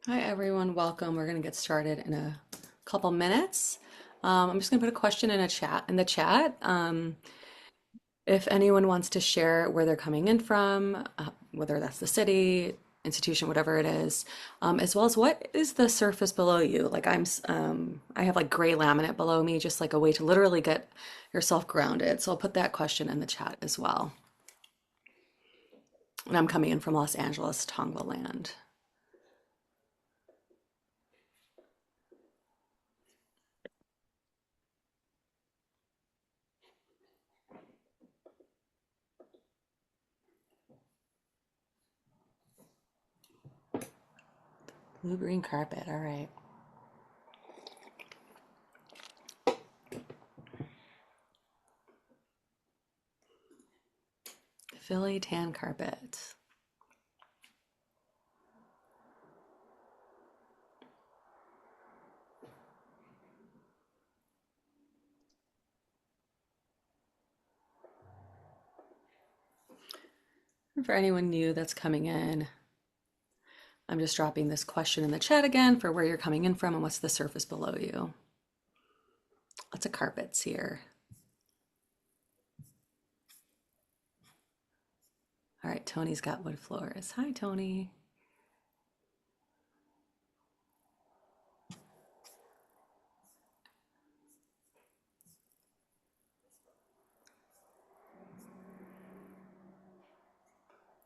Hi everyone, welcome. We're going to get started in a couple minutes. I'm just going to put a question in the chat. If anyone wants to share where they're coming in from, whether that's the city, institution, whatever it is, as well as what is the surface below you. I have like gray laminate below me, just like a way to literally get yourself grounded. So I'll put that question in the chat as well. And I'm coming in from Los Angeles, Tongva land. Blue green carpet. All right. Philly tan carpet. And for anyone new that's coming in, I'm just dropping this question in the chat again for where you're coming in from and what's the surface below you. Lots of carpets here. All right, Tony's got wood floors. Hi, Tony.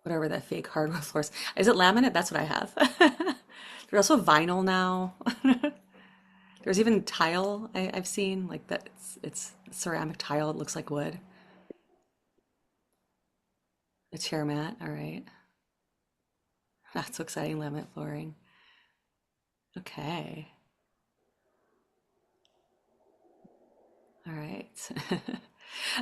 Whatever that fake hardwood floors. Is it laminate? That's what I have. There's also vinyl now. There's even tile I've seen like that. It's ceramic tile. It looks like wood. A chair mat. All right. That's so exciting. Laminate flooring. Okay. All right.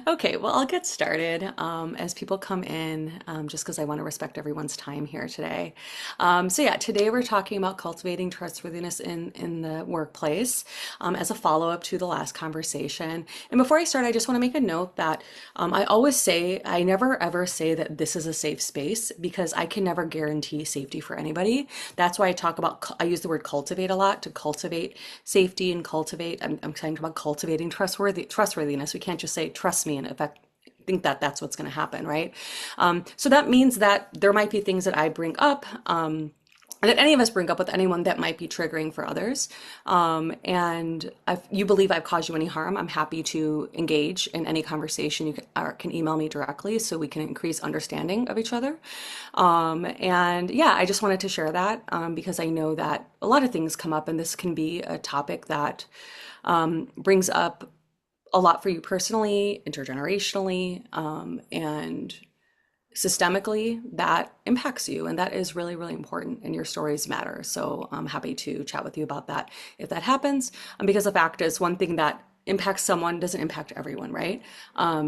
Okay, well, I'll get started as people come in, just because I want to respect everyone's time here today. So yeah, today we're talking about cultivating trustworthiness in the workplace as a follow-up to the last conversation. And before I start, I just want to make a note that I always say, I never ever say that this is a safe space because I can never guarantee safety for anybody. That's why I use the word cultivate a lot to cultivate safety and I'm talking about cultivating trustworthiness. We can't just say, trust me, and effect, think that that's what's going to happen, right? So that means that there might be things that I bring up. That any of us bring up with anyone that might be triggering for others. And if you believe I've caused you any harm, I'm happy to engage in any conversation. You can email me directly so we can increase understanding of each other. And yeah, I just wanted to share that because I know that a lot of things come up, and this can be a topic that brings up a lot for you personally, intergenerationally, and systemically that impacts you. And that is really, really important, and your stories matter. So I'm happy to chat with you about that if that happens. Because the fact is, one thing that impacts someone doesn't impact everyone, right? I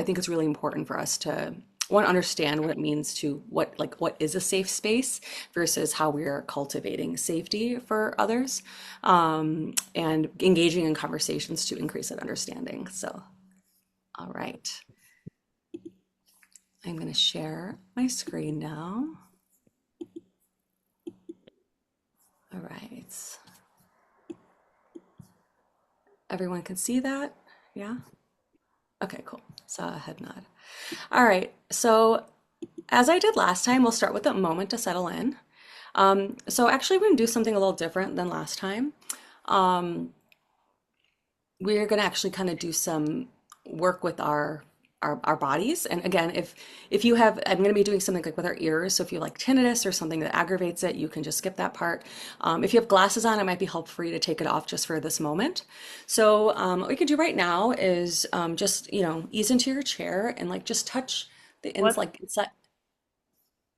think it's really important for us to one, understand what it means to what is a safe space versus how we are cultivating safety for others, and engaging in conversations to increase that understanding. So, all right. I'm going to share my screen now. All right. Everyone can see that? Yeah? Okay, cool. So a head nod. All right. So as I did last time, we'll start with a moment to settle in. So actually, we're going to do something a little different than last time. Um, we're going to actually kind of do some work with our bodies. And again, if you have, I'm going to be doing something like with our ears. So if you like tinnitus or something that aggravates it, you can just skip that part. If you have glasses on, it might be helpful for you to take it off just for this moment. So what we could do right now is just ease into your chair and like just touch the ins What? like inside.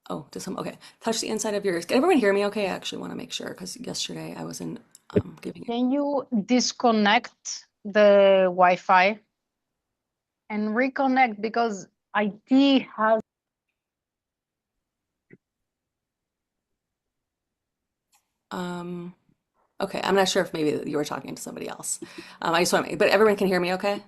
Oh, okay. Touch the inside of your ears. Can everyone hear me? Okay, I actually want to make sure because yesterday I wasn't giving it. Can you disconnect the Wi-Fi and reconnect because IT has. Um, okay, I'm not sure if maybe you were talking to somebody else. I just want to, but everyone can hear me okay?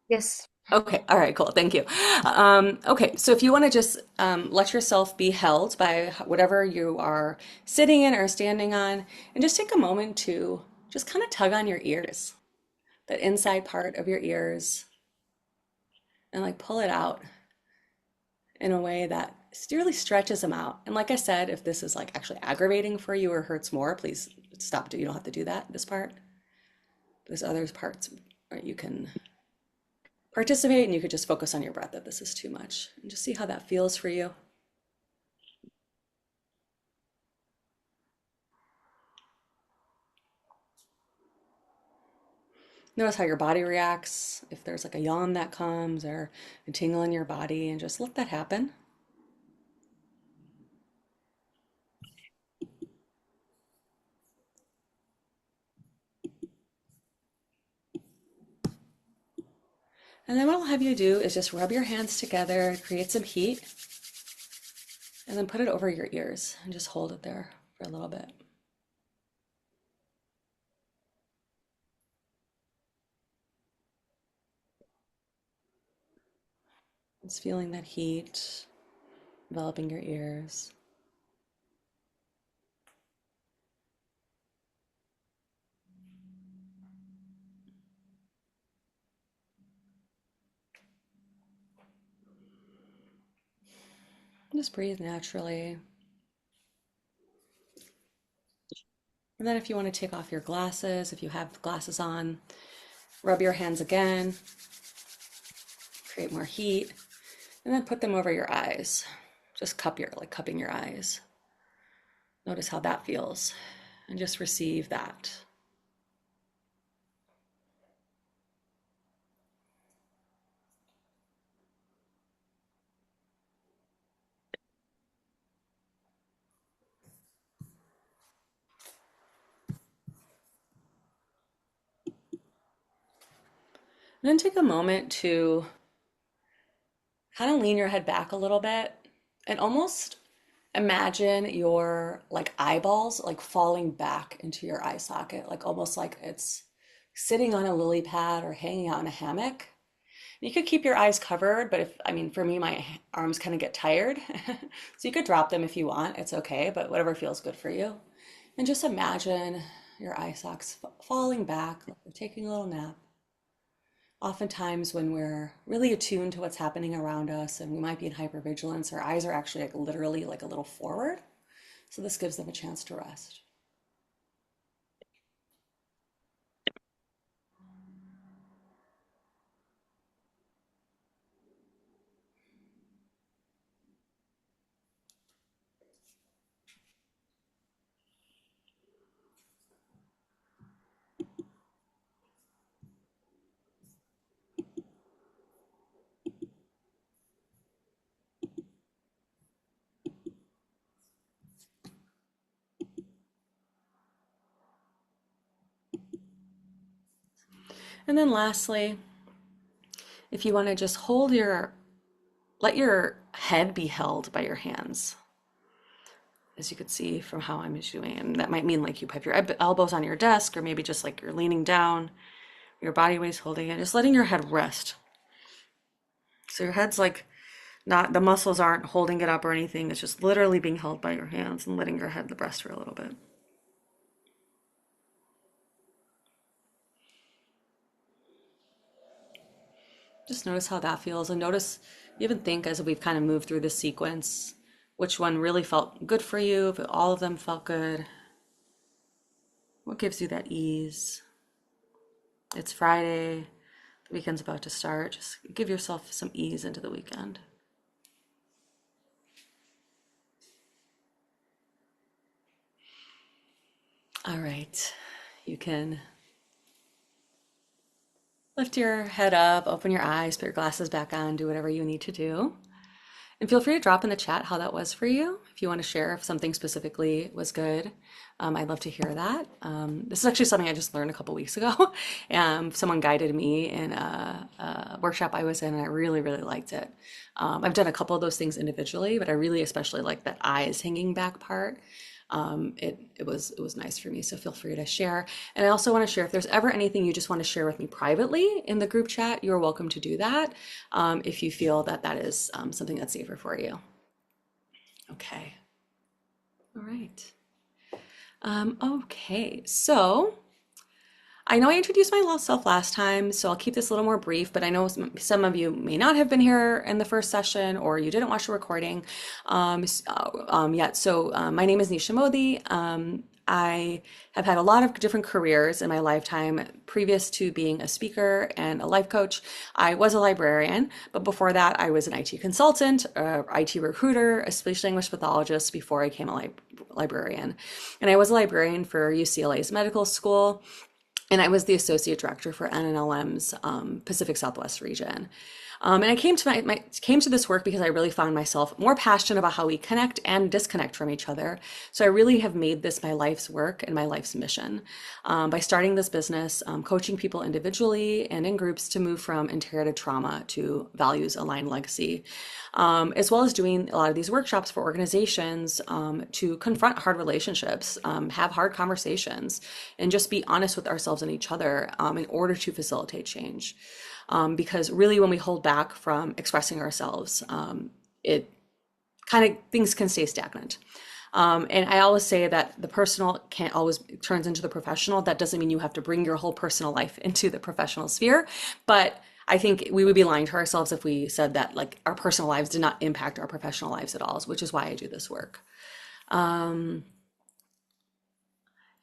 Yes. Okay, all right, cool. Thank you. Okay, so if you want to just let yourself be held by whatever you are sitting in or standing on, and just take a moment to just kind of tug on your ears, the inside part of your ears, and like pull it out in a way that really stretches them out. And like I said, if this is like actually aggravating for you or hurts more, please stop. You don't have to do that, this part. There's other parts where you can participate and you could just focus on your breath if this is too much. And just see how that feels for you. Notice how your body reacts, if there's like a yawn that comes or a tingle in your body, and just let that happen. And then what I'll have you do is just rub your hands together, create some heat, and then put it over your ears and just hold it there for a little bit. Just feeling that heat enveloping your ears. Just breathe naturally. And then if you want to take off your glasses, if you have glasses on, rub your hands again, create more heat, and then put them over your eyes. Just cupping your eyes. Notice how that feels and just receive that. And then take a moment to kind of lean your head back a little bit and almost imagine your like eyeballs like falling back into your eye socket, like almost like it's sitting on a lily pad or hanging out in a hammock. You could keep your eyes covered, but I mean, for me, my arms kind of get tired. So you could drop them if you want. It's okay, but whatever feels good for you. And just imagine your eye sockets falling back, like you're taking a little nap. Oftentimes, when we're really attuned to what's happening around us and we might be in hypervigilance, our eyes are actually like literally like a little forward. So this gives them a chance to rest. And then lastly, if you want to just let your head be held by your hands, as you could see from how I'm doing. And that might mean like you have your elbows on your desk, or maybe just like you're leaning down, your body weight's holding it, just letting your head rest. So your head's like not, the muscles aren't holding it up or anything. It's just literally being held by your hands and letting your head rest for a little bit. Just notice how that feels and notice, even think as we've kind of moved through this sequence, which one really felt good for you, if all of them felt good. What gives you that ease? It's Friday, the weekend's about to start. Just give yourself some ease into the weekend. All right, you can lift your head up, open your eyes, put your glasses back on, do whatever you need to do. And feel free to drop in the chat how that was for you. If you want to share if something specifically was good, I'd love to hear that. This is actually something I just learned a couple weeks ago. Someone guided me in a workshop I was in, and I really, really liked it. I've done a couple of those things individually, but I really especially like that eyes hanging back part. it was nice for me. So feel free to share. And I also want to share if there's ever anything you just want to share with me privately in the group chat, you're welcome to do that if you feel that that is something that's safer for you. Okay. All right. Okay. So I know I introduced myself last time, so I'll keep this a little more brief, but I know some of you may not have been here in the first session or you didn't watch the recording yet. So my name is Nisha Modi. I have had a lot of different careers in my lifetime. Previous to being a speaker and a life coach, I was a librarian, but before that, I was an IT consultant, a IT recruiter, a speech language pathologist before I became a librarian. And I was a librarian for UCLA's medical school, and I was the associate director for NNLM's Pacific Southwest region. And I came to this work because I really found myself more passionate about how we connect and disconnect from each other. So I really have made this my life's work and my life's mission by starting this business, coaching people individually and in groups to move from inherited trauma to values-aligned legacy, as well as doing a lot of these workshops for organizations to confront hard relationships, have hard conversations, and just be honest with ourselves and each other in order to facilitate change. Because really, when we hold back from expressing ourselves, it kind of things can stay stagnant. And I always say that the personal can't always turns into the professional. That doesn't mean you have to bring your whole personal life into the professional sphere, but I think we would be lying to ourselves if we said that like our personal lives did not impact our professional lives at all, which is why I do this work.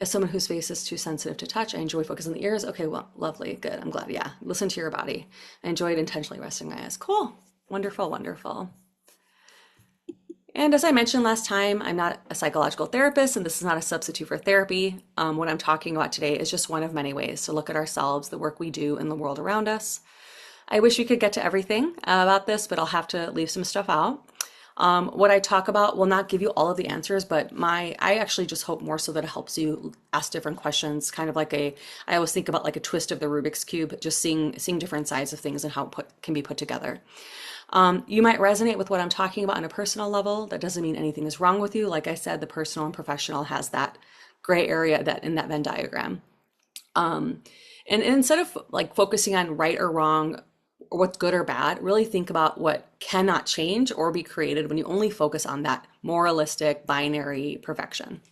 As someone whose face is too sensitive to touch, I enjoy focus on the ears. Okay, well, lovely, good. I'm glad. Yeah, listen to your body. I enjoyed intentionally resting my eyes. Cool, wonderful, wonderful. And as I mentioned last time, I'm not a psychological therapist, and this is not a substitute for therapy. What I'm talking about today is just one of many ways to look at ourselves, the work we do, and the world around us. I wish we could get to everything about this, but I'll have to leave some stuff out. What I talk about will not give you all of the answers, but I actually just hope more so that it helps you ask different questions, kind of like I always think about like a twist of the Rubik's Cube, just seeing different sides of things and how it can be put together. You might resonate with what I'm talking about on a personal level. That doesn't mean anything is wrong with you. Like I said, the personal and professional has that gray area that in that Venn diagram. And instead of like focusing on right or wrong or what's good or bad, really think about what cannot change or be created when you only focus on that moralistic binary perfection.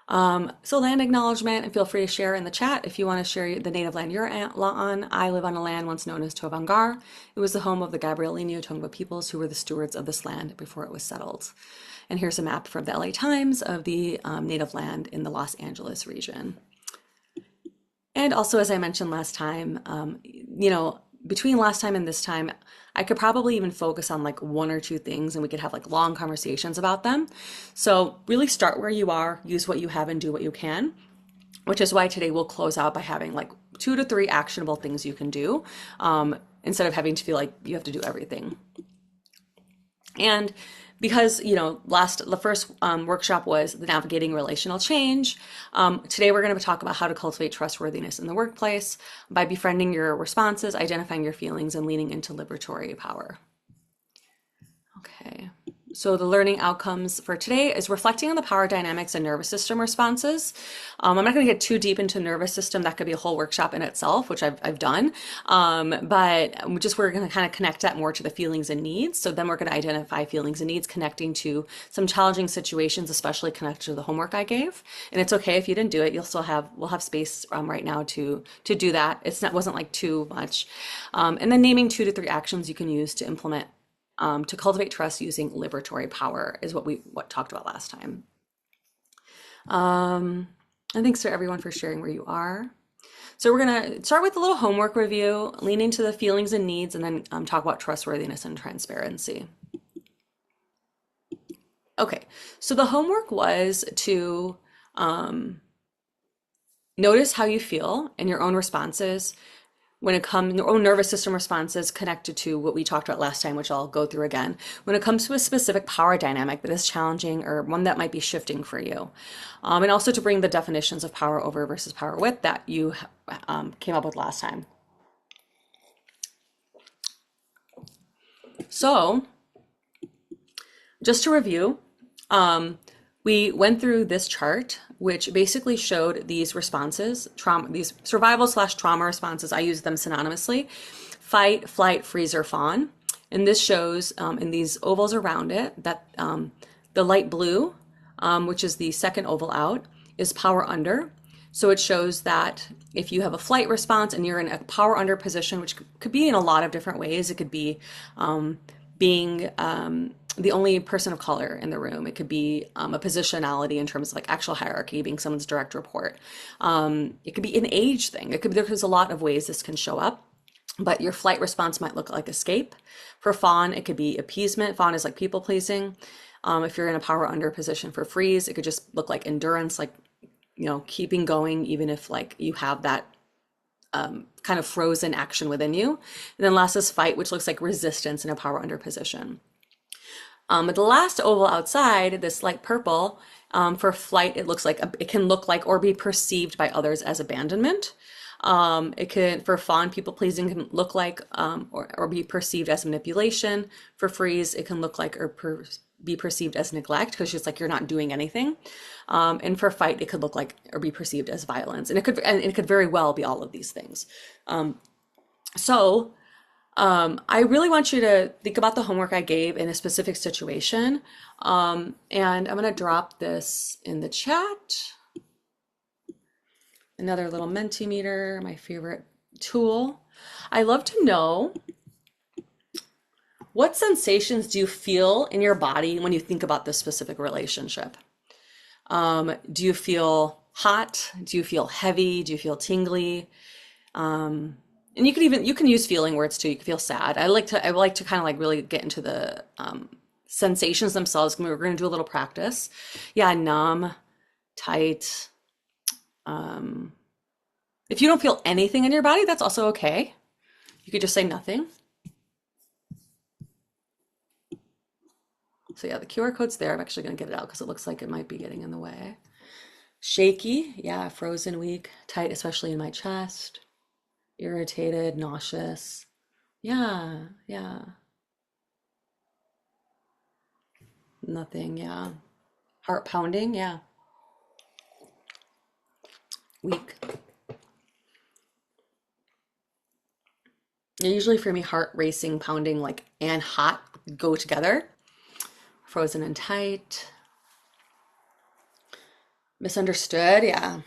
So land acknowledgement, and feel free to share in the chat if you want to share the native land you're on. I live on a land once known as Tovangar. It was the home of the Gabrielino Tongva peoples who were the stewards of this land before it was settled. And here's a map from the LA Times of the native land in the Los Angeles region. And also, as I mentioned last time, between last time and this time, I could probably even focus on like one or two things and we could have like long conversations about them. So really start where you are, use what you have and do what you can, which is why today we'll close out by having like 2 to 3 actionable things you can do instead of having to feel like you have to do everything. And because the first workshop was the navigating relational change. Today we're going to talk about how to cultivate trustworthiness in the workplace by befriending your responses, identifying your feelings, and leaning into liberatory power. Okay. So the learning outcomes for today is reflecting on the power dynamics and nervous system responses. I'm not going to get too deep into nervous system. That could be a whole workshop in itself, which I've done. But we're going to kind of connect that more to the feelings and needs. So then we're going to identify feelings and needs connecting to some challenging situations, especially connected to the homework I gave. And it's okay if you didn't do it. We'll have space right now to do that. Wasn't like too much. And then naming 2 to 3 actions you can use to implement to cultivate trust using liberatory power is what we talked about last time. And thanks to everyone for sharing where you are. So we're going to start with a little homework review, lean into the feelings and needs, and then talk about trustworthiness and transparency. Okay, so the homework was to notice how you feel and your own responses when it comes, your own nervous system responses connected to what we talked about last time, which I'll go through again, when it comes to a specific power dynamic that is challenging or one that might be shifting for you. And also to bring the definitions of power over versus power with that you came up with last time. So just to review, Um, we went through this chart, which basically showed these responses, trauma, these survival slash trauma responses. I use them synonymously: fight, flight, freeze, or fawn. And this shows in these ovals around it that the light blue, which is the second oval out, is power under. So it shows that if you have a flight response and you're in a power under position, which could be in a lot of different ways, it could be being the only person of color in the room. It could be a positionality in terms of like actual hierarchy, being someone's direct report. It could be an age thing. It could be, there's a lot of ways this can show up. But your flight response might look like escape. For fawn, it could be appeasement. Fawn is like people pleasing. If you're in a power under position for freeze, it could just look like endurance, like, you know, keeping going, even if like you have that kind of frozen action within you. And then last is fight, which looks like resistance in a power under position. But the last oval outside, this light purple, for flight, it looks like it can look like or be perceived by others as abandonment. It can, for fawn, people pleasing can look like or be perceived as manipulation. For freeze, it can look like or be perceived as neglect because it's like you're not doing anything. And for fight, it could look like or be perceived as violence, and it could very well be all of these things. So I really want you to think about the homework I gave in a specific situation. And I'm going to drop this in the chat. Another little Mentimeter, my favorite tool. I love to know, what sensations do you feel in your body when you think about this specific relationship? Do you feel hot? Do you feel heavy? Do you feel tingly? And you can use feeling words too. You can feel sad. I like to kind of like really get into the sensations themselves. We're going to do a little practice. Yeah, numb, tight. If you don't feel anything in your body, that's also okay. You could just say nothing. So yeah, the QR code's there. I'm actually going to get it out because it looks like it might be getting in the way. Shaky, yeah, frozen, weak, tight, especially in my chest. Irritated, nauseous. Yeah, yeah. Nothing, yeah. Heart pounding, yeah. Weak. Usually for me, heart racing, pounding, like, and hot go together. Frozen and tight. Misunderstood, yeah.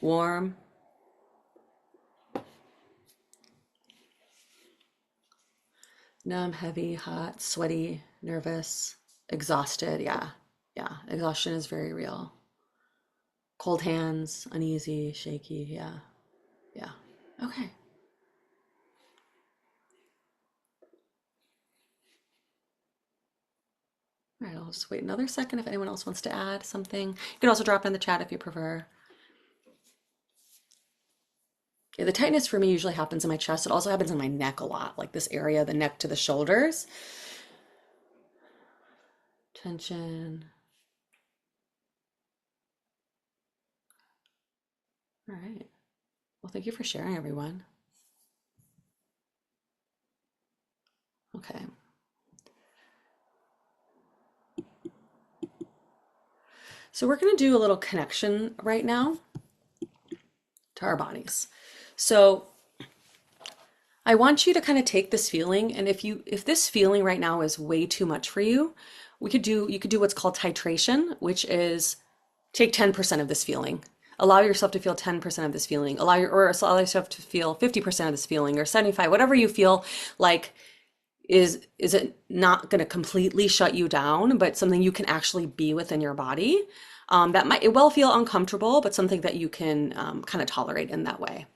Warm. Numb, heavy, hot, sweaty, nervous, exhausted, yeah. Yeah, exhaustion is very real. Cold hands, uneasy, shaky, yeah. Yeah. Okay. All right, I'll just wait another second if anyone else wants to add something. You can also drop in the chat if you prefer. Yeah, the tightness for me usually happens in my chest. It also happens in my neck a lot, like this area, the neck to the shoulders. Tension. All right. Well, thank you for sharing, everyone. Okay. So we're going to do a little connection right now to our bodies. So I want you to kind of take this feeling, and if this feeling right now is way too much for you, you could do what's called titration, which is take 10% of this feeling. Allow yourself to feel 10% of this feeling. Allow yourself to feel 50% of this feeling, or 75, whatever you feel like is it not going to completely shut you down, but something you can actually be within your body. It will feel uncomfortable, but something that you can kind of tolerate in that way.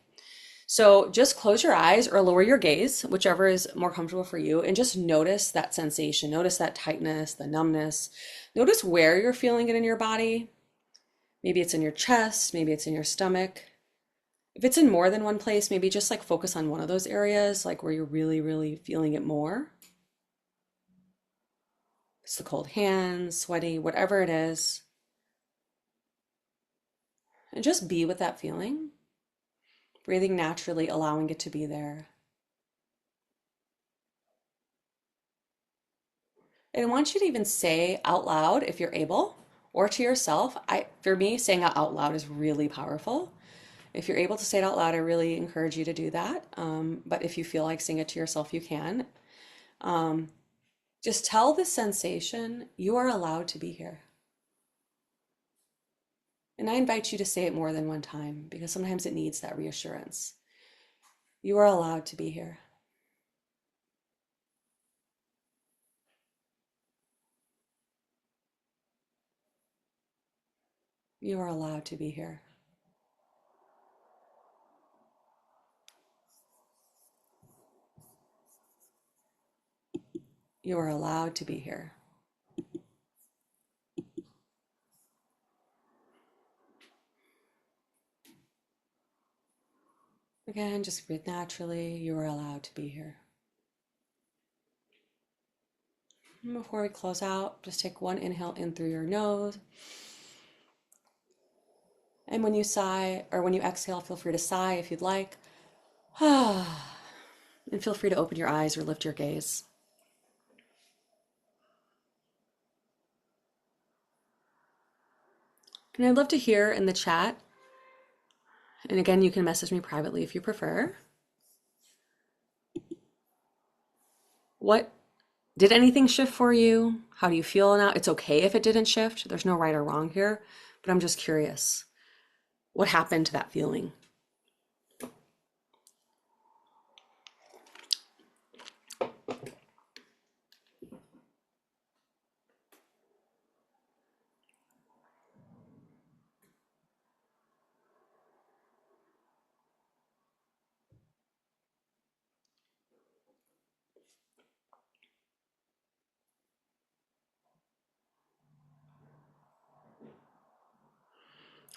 So just close your eyes or lower your gaze, whichever is more comfortable for you, and just notice that sensation. Notice that tightness, the numbness. Notice where you're feeling it in your body. Maybe it's in your chest, maybe it's in your stomach. If it's in more than one place, maybe just like focus on one of those areas, like where you're really, really feeling it more. It's the cold hands, sweaty, whatever it is. And just be with that feeling, breathing naturally, allowing it to be there. And I want you to even say out loud if you're able, or to yourself. For me, saying it out loud is really powerful. If you're able to say it out loud, I really encourage you to do that. But if you feel like saying it to yourself, you can. Um, just tell the sensation, you are allowed to be here. And I invite you to say it more than one time because sometimes it needs that reassurance. You are allowed to be here. You are allowed to be here. You are allowed to be here. Again, just breathe naturally. You are allowed to be here. And before we close out, just take one inhale in through your nose. And when you sigh, or when you exhale, feel free to sigh if you'd like. And feel free to open your eyes or lift your gaze. And I'd love to hear in the chat, and again, you can message me privately if you prefer. What did anything shift for you? How do you feel now? It's okay if it didn't shift. There's no right or wrong here, but I'm just curious. What happened to that feeling?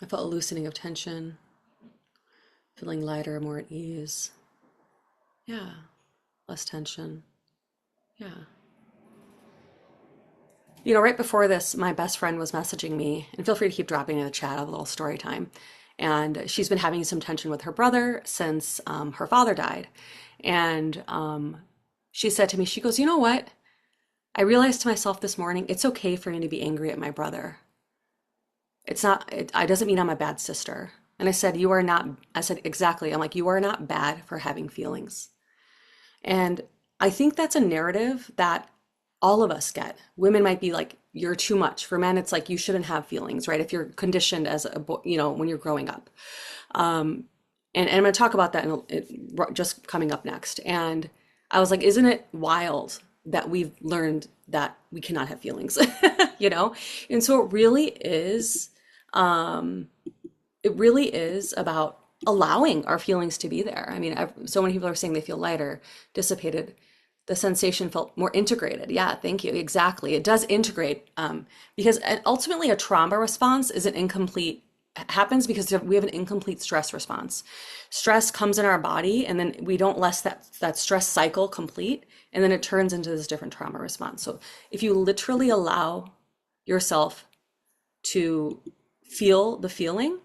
I felt a loosening of tension, feeling lighter, more at ease. Yeah, less tension. Yeah. Right before this, my best friend was messaging me, and feel free to keep dropping in the chat. I have a little story time. And she's been having some tension with her brother since her father died. And she said to me, she goes, you know what? I realized to myself this morning, it's okay for me to be angry at my brother. It's not, it doesn't mean I'm a bad sister. And I said, you are not, I said, exactly. I'm like, you are not bad for having feelings. And I think that's a narrative that all of us get. Women might be like, you're too much. For men, it's like, you shouldn't have feelings, right? If you're conditioned as a boy, when you're growing up. And I'm going to talk about that just coming up next. And I was like, isn't it wild that we've learned that we cannot have feelings, you know? And so um, it really is about allowing our feelings to be there. I mean, so many people are saying they feel lighter, dissipated. The sensation felt more integrated. Yeah, thank you. Exactly. It does integrate because ultimately a trauma response is an incomplete happens because we have an incomplete stress response. Stress comes in our body and then we don't let that stress cycle complete and then it turns into this different trauma response. So if you literally allow yourself to feel the feeling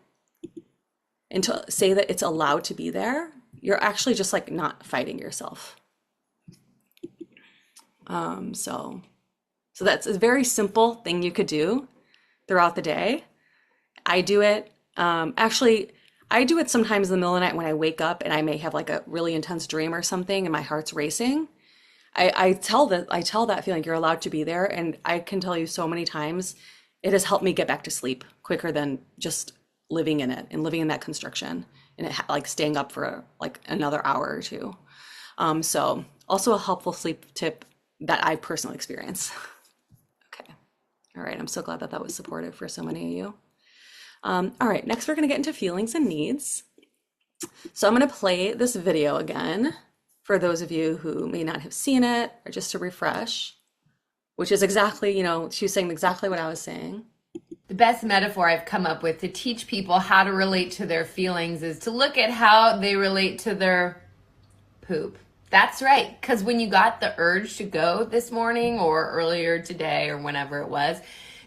and to say that it's allowed to be there, you're actually just like not fighting yourself. So that's a very simple thing you could do throughout the day. I do it. Actually, I do it sometimes in the middle of the night when I wake up and I may have like a really intense dream or something and my heart's racing. I tell that feeling you're allowed to be there, and I can tell you so many times it has helped me get back to sleep quicker than just living in it and living in that constriction and like staying up for like another hour or two. So also a helpful sleep tip that I personally experience. Okay. All right. I'm so glad that that was supportive for so many of you. All right. Next, we're going to get into feelings and needs. So I'm going to play this video again for those of you who may not have seen it or just to refresh, which is exactly, she was saying exactly what I was saying. The best metaphor I've come up with to teach people how to relate to their feelings is to look at how they relate to their poop. That's right. Because when you got the urge to go this morning or earlier today or whenever it was,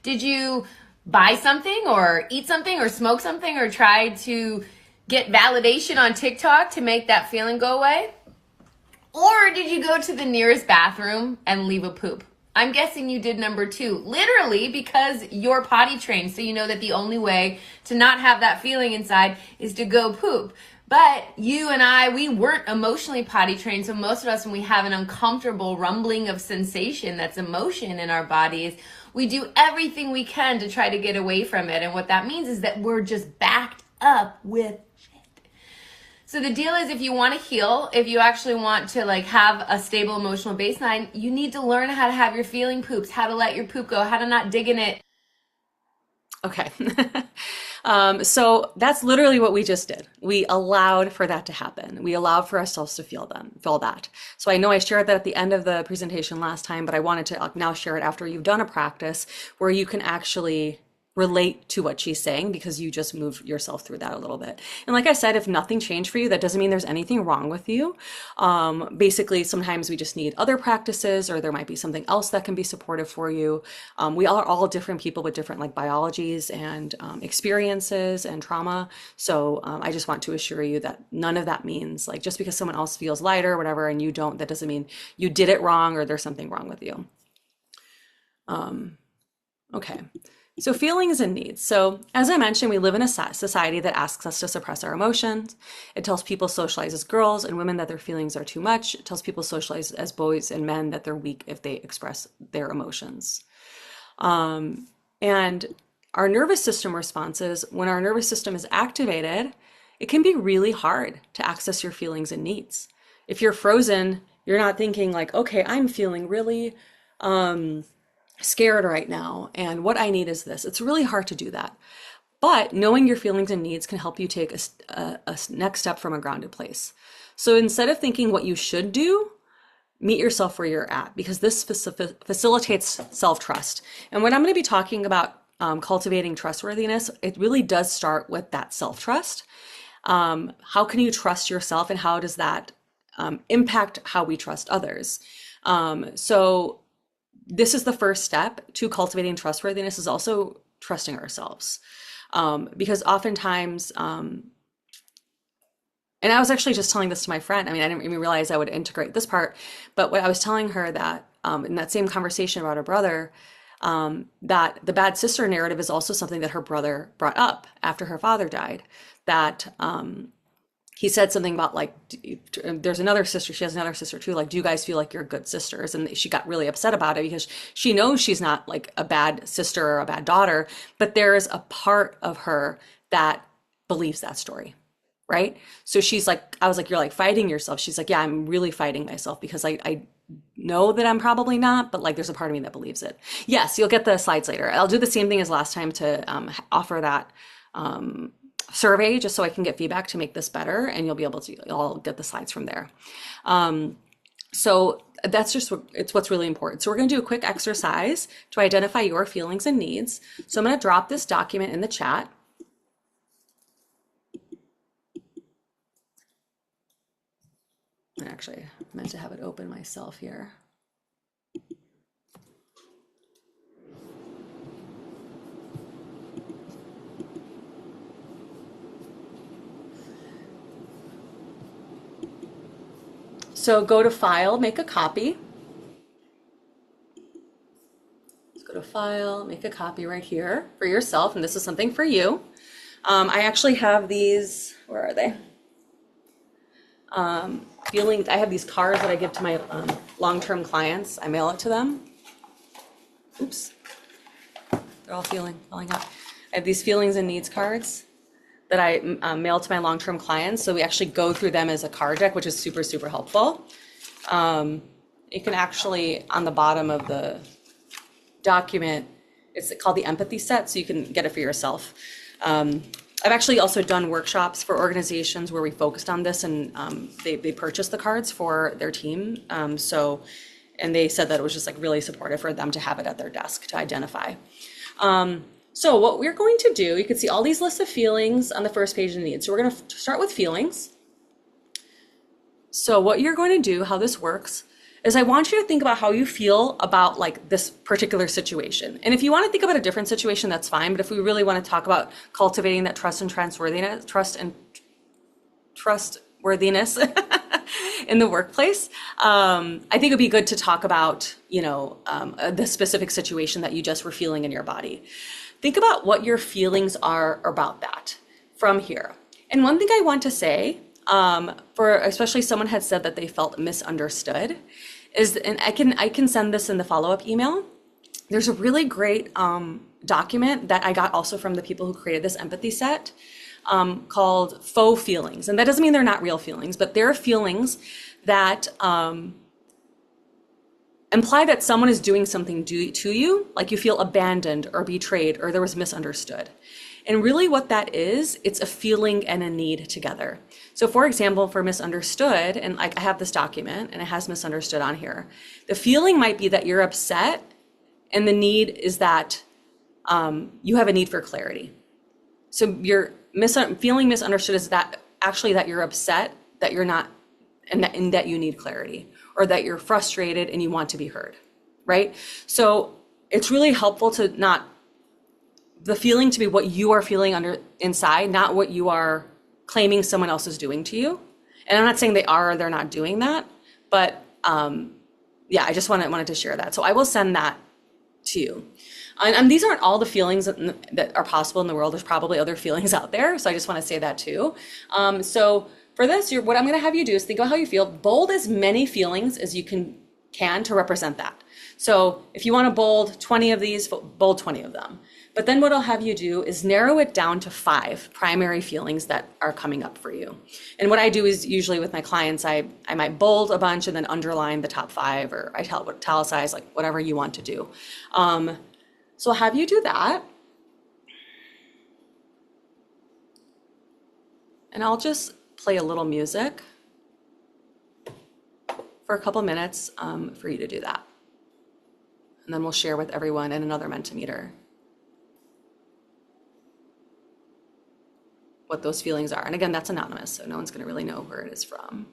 did you buy something or eat something or smoke something or try to get validation on TikTok to make that feeling go away? Or did you go to the nearest bathroom and leave a poop? I'm guessing you did number 2, literally because you're potty trained. So you know that the only way to not have that feeling inside is to go poop. But you and I, we weren't emotionally potty trained. So most of us, when we have an uncomfortable rumbling of sensation, that's emotion in our bodies, we do everything we can to try to get away from it. And what that means is that we're just backed up with shit. So the deal is, if you want to heal, if you actually want to like have a stable emotional baseline, you need to learn how to have your feeling poops, how to let your poop go, how to not dig in it. Okay. So that's literally what we just did. We allowed for that to happen. We allowed for ourselves to feel that. So I know I shared that at the end of the presentation last time, but I wanted to now share it after you've done a practice where you can actually relate to what she's saying, because you just moved yourself through that a little bit. And like I said, if nothing changed for you, that doesn't mean there's anything wrong with you. Basically, sometimes we just need other practices, or there might be something else that can be supportive for you. We are all different people with different like biologies and experiences and trauma. So I just want to assure you that none of that means like just because someone else feels lighter or whatever and you don't, that doesn't mean you did it wrong or there's something wrong with you. Okay. So feelings and needs. So as I mentioned, we live in a society that asks us to suppress our emotions. It tells people socialize as girls and women that their feelings are too much. It tells people socialize as boys and men that they're weak if they express their emotions. And our nervous system responses, when our nervous system is activated, it can be really hard to access your feelings and needs. If you're frozen, you're not thinking like, okay, I'm feeling really scared right now, and what I need is this. It's really hard to do that. But knowing your feelings and needs can help you take a next step from a grounded place. So instead of thinking what you should do, meet yourself where you're at, because this facilitates self-trust. And when I'm going to be talking about cultivating trustworthiness, it really does start with that self-trust. How can you trust yourself, and how does that impact how we trust others? So this is the first step to cultivating trustworthiness, is also trusting ourselves. Because oftentimes, and I was actually just telling this to my friend. I mean, I didn't even realize I would integrate this part, but what I was telling her that in that same conversation about her brother, that the bad sister narrative is also something that her brother brought up after her father died. That he said something about like, there's another sister, she has another sister too, like, do you guys feel like you're good sisters? And she got really upset about it because she knows she's not like a bad sister or a bad daughter, but there's a part of her that believes that story, right? So she's like, I was like, you're like fighting yourself. She's like, yeah, I'm really fighting myself because I know that I'm probably not, but like there's a part of me that believes it. Yes, you'll get the slides later. I'll do the same thing as last time to offer that survey just so I can get feedback to make this better, and you'll be able to, I'll get the slides from there. So that's just, it's what's really important. So we're going to do a quick exercise to identify your feelings and needs. So I'm going to drop this document in the chat. Actually, I meant to have it open myself here. So go to File, make a copy. Let's go to File, make a copy right here for yourself, and this is something for you. I actually have these, where are they? I have these cards that I give to my long-term clients. I mail it to them. Oops, they're all falling out. I have these feelings and needs cards that I mail to my long-term clients. So we actually go through them as a card deck, which is super, super helpful. You can actually, on the bottom of the document, it's called the empathy set, so you can get it for yourself. I've actually also done workshops for organizations where we focused on this, and they purchased the cards for their team. And they said that it was just like really supportive for them to have it at their desk to identify. So what we're going to do, you can see all these lists of feelings on the first page of needs. So we're going to start with feelings. So what you're going to do, how this works, is I want you to think about how you feel about like this particular situation. And if you want to think about a different situation, that's fine. But if we really want to talk about cultivating that trustworthiness in the workplace, I think it'd be good to talk about, the specific situation that you just were feeling in your body. Think about what your feelings are about that from here. And one thing I want to say, for especially someone had said that they felt misunderstood, is, and I can send this in the follow-up email. There's a really great document that I got also from the people who created this empathy set, called faux feelings. And that doesn't mean they're not real feelings, but they're feelings that imply that someone is doing something to you, like you feel abandoned or betrayed or there was misunderstood. And really what that is, it's a feeling and a need together. So for example, for misunderstood, and like I have this document and it has misunderstood on here, the feeling might be that you're upset, and the need is that you have a need for clarity. So your feeling misunderstood is that actually that you're upset, that you're not, and that you need clarity, or that you're frustrated and you want to be heard, right? So it's really helpful to not, the feeling to be what you are feeling inside, not what you are claiming someone else is doing to you. And I'm not saying they are or they're not doing that, but yeah, I just wanted to share that. So I will send that to you. And these aren't all the feelings that are possible in the world. There's probably other feelings out there. So I just want to say that too. So for this, what I'm going to have you do is think about how you feel. Bold as many feelings as you can to represent that. So if you want to bold 20 of these, bold 20 of them. But then what I'll have you do is narrow it down to 5 primary feelings that are coming up for you. And what I do is usually with my clients, I might bold a bunch and then underline the top 5, or I italicize, like whatever you want to do. So I'll have you do that. And I'll just play a little music for a couple minutes for you to do that. And then we'll share with everyone in another Mentimeter what those feelings are. And again, that's anonymous, so no one's going to really know where it is from.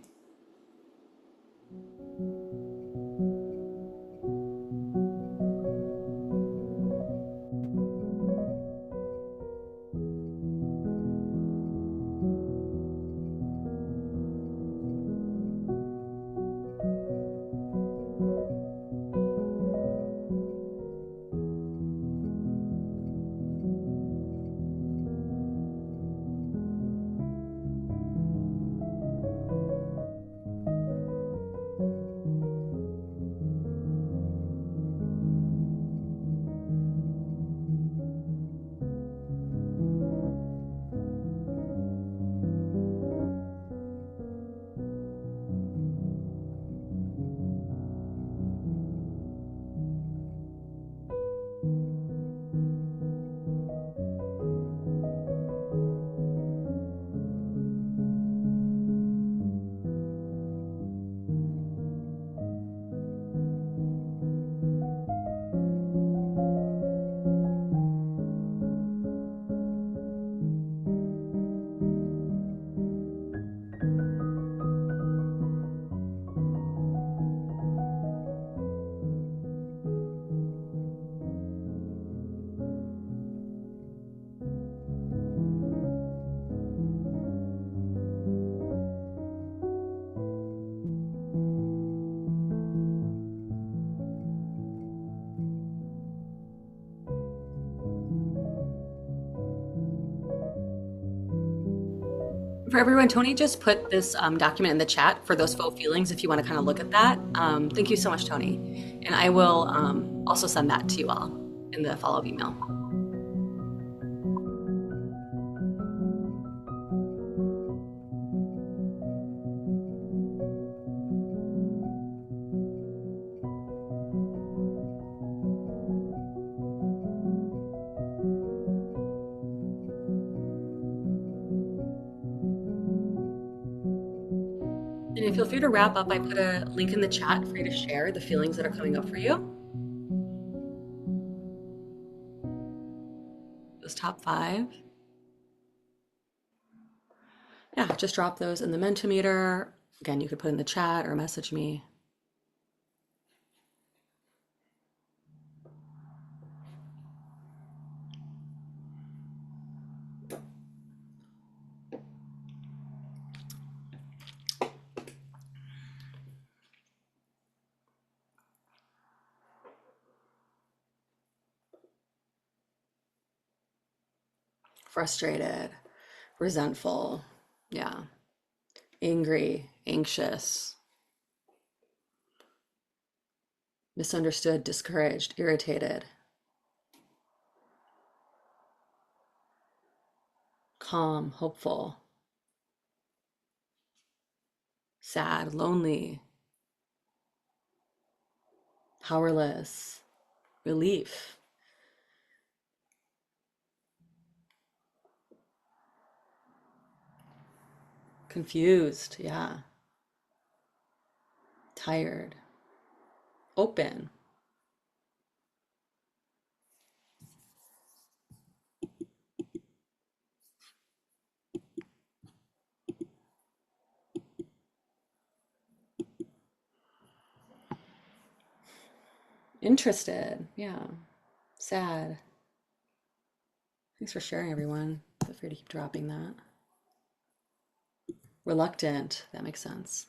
For everyone, Tony just put this document in the chat for those faux feelings if you want to kind of look at that. Thank you so much, Tony. And I will also send that to you all in the follow-up email. And feel free to wrap up. I put a link in the chat for you to share the feelings that are coming up for you. Those top 5. Yeah, just drop those in the Mentimeter. Again, you could put in the chat or message me. frustrated, resentful, yeah, angry, anxious, misunderstood, discouraged, irritated, calm, hopeful, sad, lonely, powerless, relief, confused, yeah, tired, open. Interested, yeah, sad. Thanks for sharing, everyone. Feel free to keep dropping that. Reluctant, that makes sense.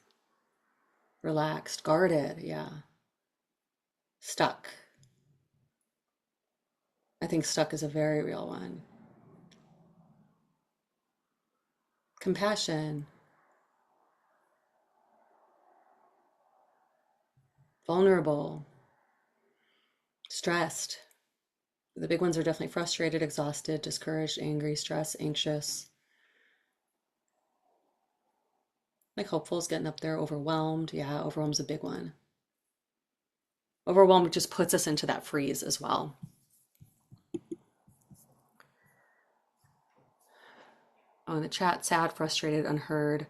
Relaxed, guarded, yeah. Stuck. I think stuck is a very real one. Compassion, vulnerable, stressed. The big ones are definitely frustrated, exhausted, discouraged, angry, stressed, anxious. Like hopeful is getting up there, overwhelmed. Yeah, overwhelm's a big one. Overwhelmed just puts us into that freeze as well. Oh, in the chat, sad, frustrated, unheard,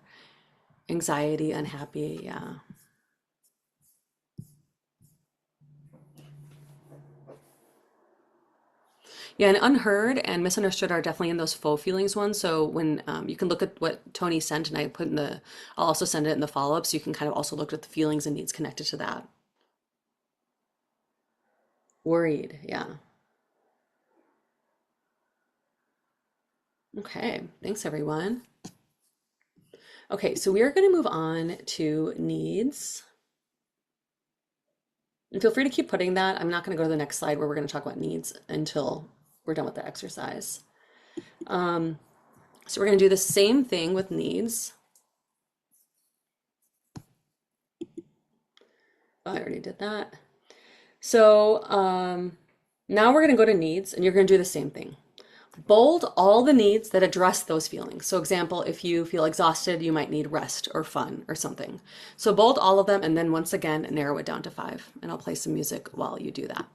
anxiety, unhappy. Yeah. Yeah, and unheard and misunderstood are definitely in those faux feelings ones. So when you can look at what Tony sent, and I put in the, I'll also send it in the follow-up, so you can kind of also look at the feelings and needs connected to that. Worried, yeah. Okay, thanks everyone. Okay, so we are going to move on to needs. And feel free to keep putting that. I'm not going to go to the next slide where we're going to talk about needs until we're done with the exercise. So we're going to do the same thing with needs. Oh, I already did that. So now we're going to go to needs, and you're going to do the same thing. Bold all the needs that address those feelings. So example, if you feel exhausted, you might need rest or fun or something. So bold all of them, and then once again, narrow it down to 5. And I'll play some music while you do that.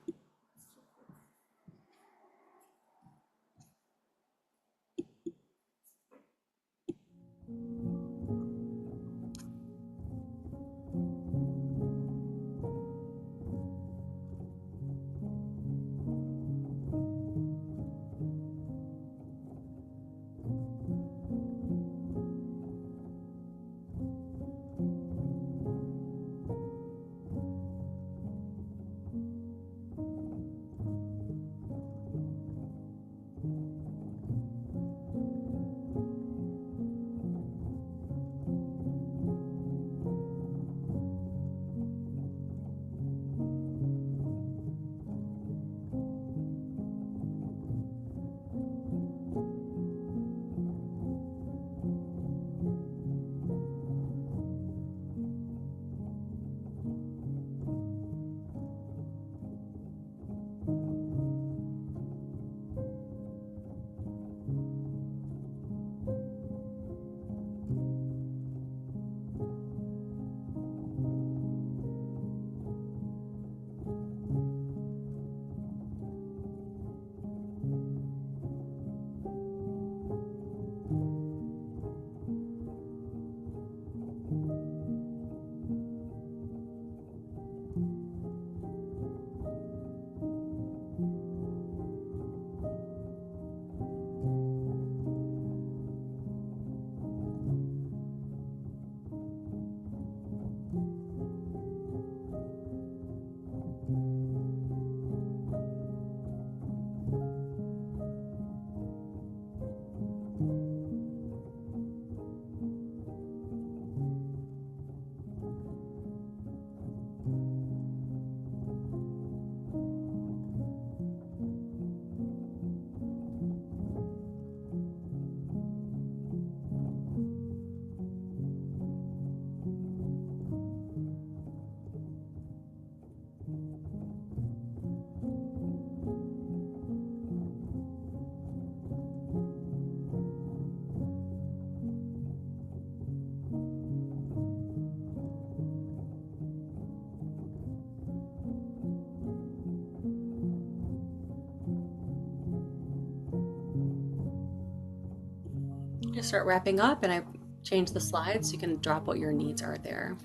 Just start wrapping up, and I changed the slides so you can drop what your needs are there.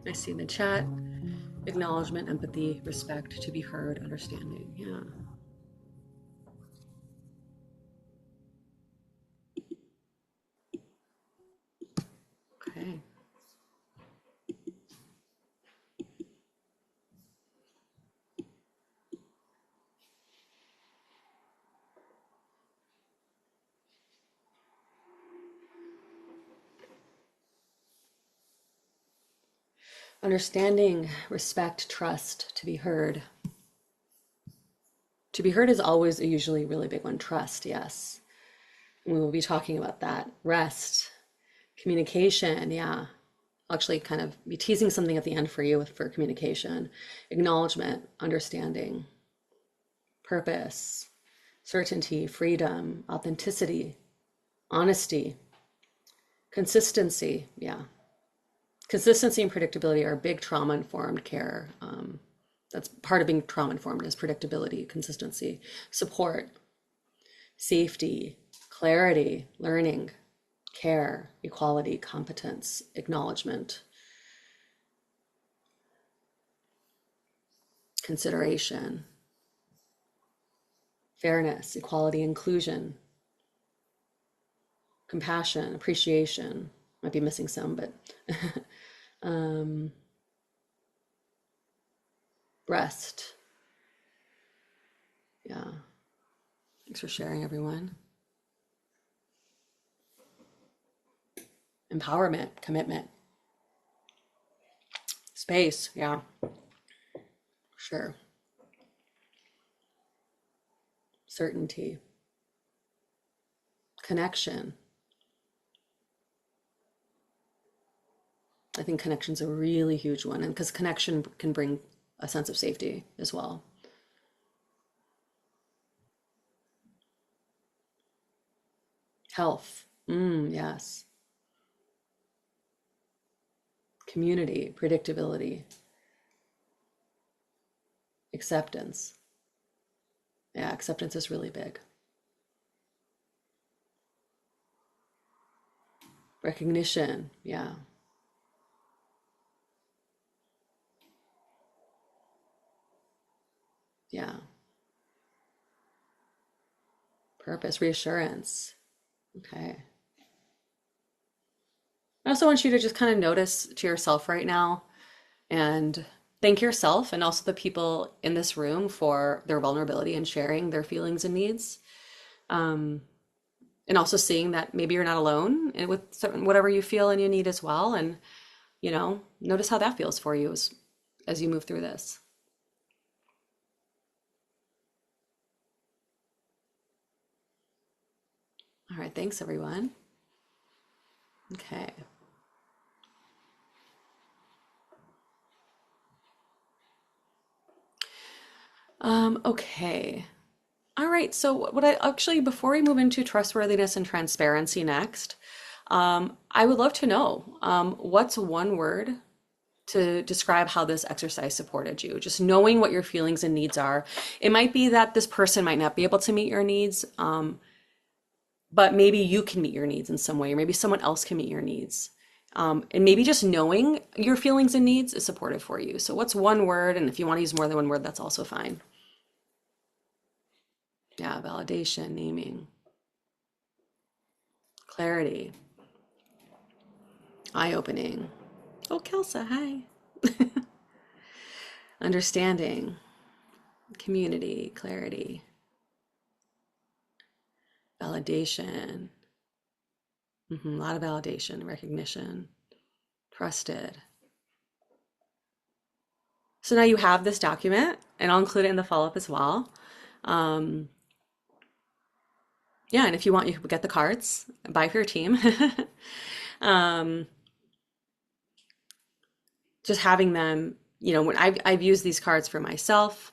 I see in the chat acknowledgement, empathy, respect, to be heard, understanding. Yeah. Okay. Understanding, respect, trust, to be heard. To be heard is always usually a really big one. Trust, yes. And we will be talking about that. Rest, communication, yeah. I'll actually kind of be teasing something at the end for you for communication. Acknowledgement, understanding, purpose, certainty, freedom, authenticity, honesty, consistency, yeah. Consistency and predictability are big trauma-informed care. That's part of being trauma-informed is predictability, consistency, support, safety, clarity, learning, care, equality, competence, acknowledgement, consideration, fairness, equality, inclusion, compassion, appreciation. Might be missing some, but rest. Yeah. Thanks for sharing, everyone. Empowerment, commitment, space. Yeah, sure. Certainty, connection. I think connection's a really huge one, and because connection can bring a sense of safety as well. Health. Yes. Community, predictability, acceptance. Yeah, acceptance is really big. Recognition. Yeah. Yeah. Purpose, reassurance. Okay. I also want you to just kind of notice to yourself right now and thank yourself and also the people in this room for their vulnerability and sharing their feelings and needs. And also seeing that maybe you're not alone with whatever you feel and you need as well. And, notice how that feels for you as you move through this. All right. Thanks, everyone. Okay. Okay. All right. So what I actually, before we move into trustworthiness and transparency next, I would love to know, what's one word to describe how this exercise supported you? Just knowing what your feelings and needs are. It might be that this person might not be able to meet your needs, but maybe you can meet your needs in some way, or maybe someone else can meet your needs. And maybe just knowing your feelings and needs is supportive for you. So what's one word? And if you want to use more than one word, that's also fine. Yeah, validation, naming, clarity, eye-opening. Oh, Kelsa, hi. Understanding, community, clarity, validation. A lot of validation, recognition, trusted. So now you have this document, and I'll include it in the follow-up as well. Yeah, and if you want, you can get the cards, buy for your team. um, just having them, when I've used these cards for myself,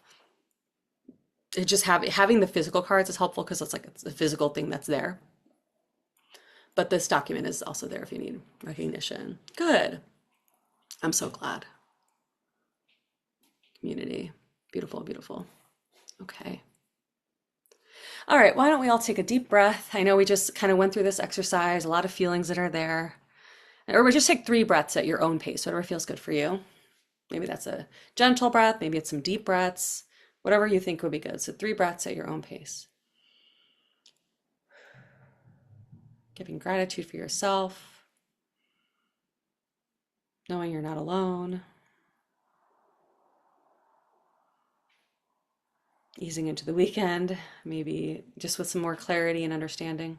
it just having the physical cards is helpful because it's a physical thing that's there. But this document is also there if you need recognition. Good. I'm so glad. Community. Beautiful, beautiful. Okay. All right, why don't we all take a deep breath? I know we just kind of went through this exercise, a lot of feelings that are there. Or we just take 3 breaths at your own pace, whatever feels good for you. Maybe that's a gentle breath, maybe it's some deep breaths, whatever you think would be good. So 3 breaths at your own pace. Giving gratitude for yourself, knowing you're not alone, easing into the weekend, maybe just with some more clarity and understanding.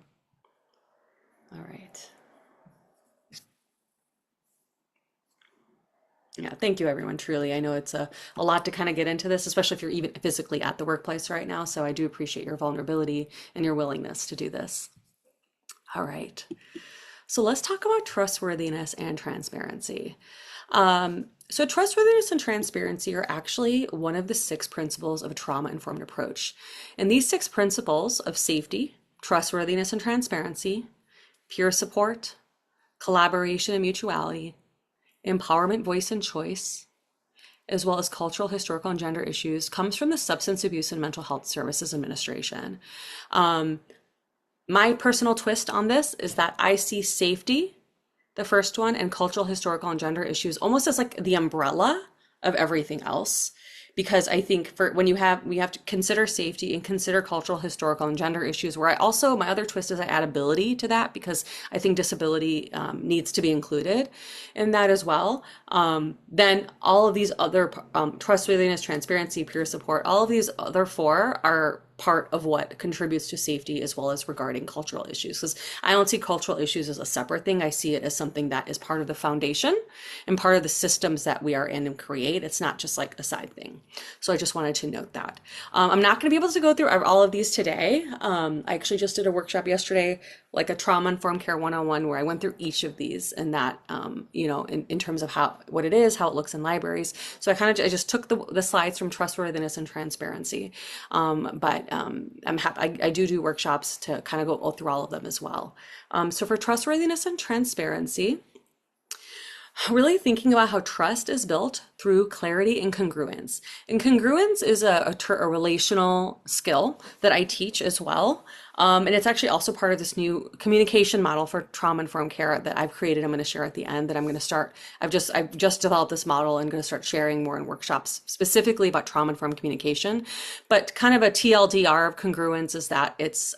All right. Yeah, thank you, everyone. Truly, I know it's a lot to kind of get into this, especially if you're even physically at the workplace right now. So I do appreciate your vulnerability and your willingness to do this. All right. So let's talk about trustworthiness and transparency. So trustworthiness and transparency are actually one of the 6 principles of a trauma-informed approach. And these 6 principles of safety, trustworthiness and transparency, peer support, collaboration and mutuality, empowerment, voice, and choice, as well as cultural, historical, and gender issues, comes from the Substance Abuse and Mental Health Services Administration. My personal twist on this is that I see safety, the first one, and cultural, historical, and gender issues almost as like the umbrella of everything else. Because I think for when we have to consider safety and consider cultural, historical, and gender issues, where I also, my other twist is I add ability to that because I think disability needs to be included in that as well. Then all of these other trustworthiness, transparency, peer support, all of these other 4 are part of what contributes to safety as well as regarding cultural issues. Because I don't see cultural issues as a separate thing. I see it as something that is part of the foundation and part of the systems that we are in and create. It's not just like a side thing. So I just wanted to note that. I'm not going to be able to go through all of these today. I actually just did a workshop yesterday, like a trauma-informed care 101, where I went through each of these and that, in terms of what it is, how it looks in libraries. So I just took the slides from trustworthiness and transparency. But I'm happy. I do workshops to kind of go through all of them as well. So for trustworthiness and transparency, really thinking about how trust is built through clarity and congruence. And congruence is a relational skill that I teach as well. And it's actually also part of this new communication model for trauma-informed care that I've created. I'm going to share at the end that I'm going to start. I've just developed this model and going to start sharing more in workshops specifically about trauma-informed communication. But kind of a TLDR of congruence is that it's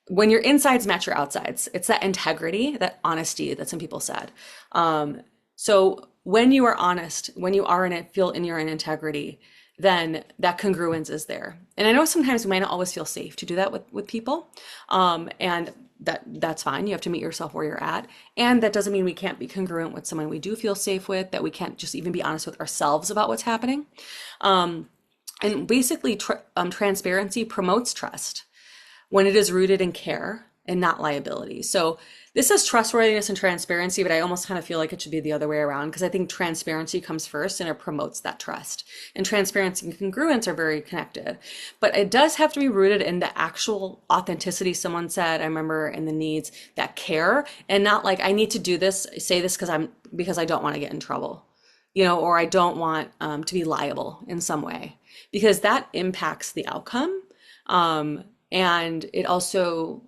when your insides match your outsides. It's that integrity, that honesty that some people said. So when you are honest, when you are feel in your integrity, then that congruence is there. And I know sometimes we might not always feel safe to do that with people. And that's fine. You have to meet yourself where you're at. And that doesn't mean we can't be congruent with someone we do feel safe with, that we can't just even be honest with ourselves about what's happening. And basically, transparency promotes trust when it is rooted in care and not liability. So this is trustworthiness and transparency, but I almost kind of feel like it should be the other way around, because I think transparency comes first and it promotes that trust. And transparency and congruence are very connected, but it does have to be rooted in the actual authenticity. Someone said, I remember, in the needs, that care, and not like, I need to do this, say this because I don't want to get in trouble, or I don't want to be liable in some way, because that impacts the outcome. And it also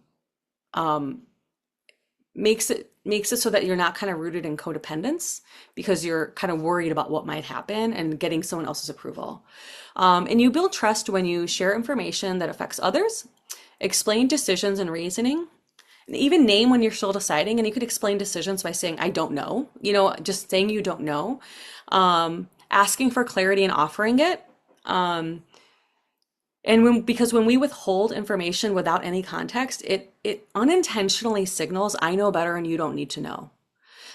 makes it so that you're not kind of rooted in codependence, because you're kind of worried about what might happen and getting someone else's approval. And you build trust when you share information that affects others, explain decisions and reasoning, and even name when you're still deciding. And you could explain decisions by saying, I don't know, just saying you don't know, asking for clarity and offering it. Because when we withhold information without any context, it unintentionally signals, I know better and you don't need to know.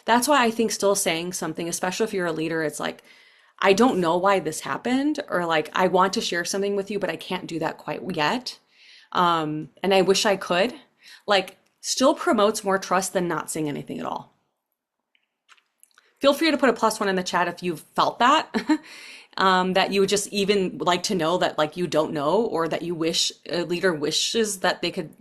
That's why I think still saying something, especially if you're a leader, it's like, I don't know why this happened, or like, I want to share something with you, but I can't do that quite yet. And I wish I could, like, still promotes more trust than not saying anything at all. Feel free to put a +1 in the chat if you've felt that. That you would just even like to know that, like, you don't know, or that you wish a leader wishes that they could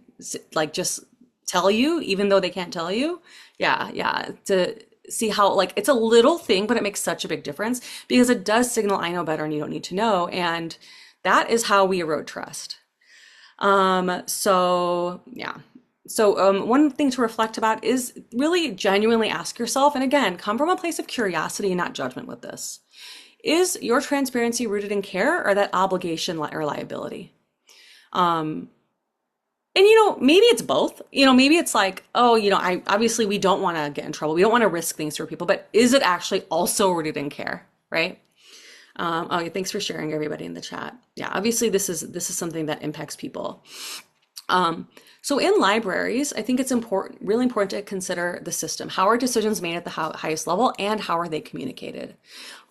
like just tell you, even though they can't tell you. Yeah. To see how, like, it's a little thing, but it makes such a big difference, because it does signal, I know better and you don't need to know. And that is how we erode trust. So yeah. So one thing to reflect about is really genuinely ask yourself, and again, come from a place of curiosity and not judgment with this. Is your transparency rooted in care or that obligation or liability? And maybe it's both. Maybe it's like, oh, I obviously we don't want to get in trouble. We don't want to risk things for people, but is it actually also rooted in care, right? Oh, yeah, thanks for sharing, everybody in the chat. Yeah, obviously this is something that impacts people. So in libraries, I think it's really important to consider the system. How are decisions made at the highest level, and how are they communicated?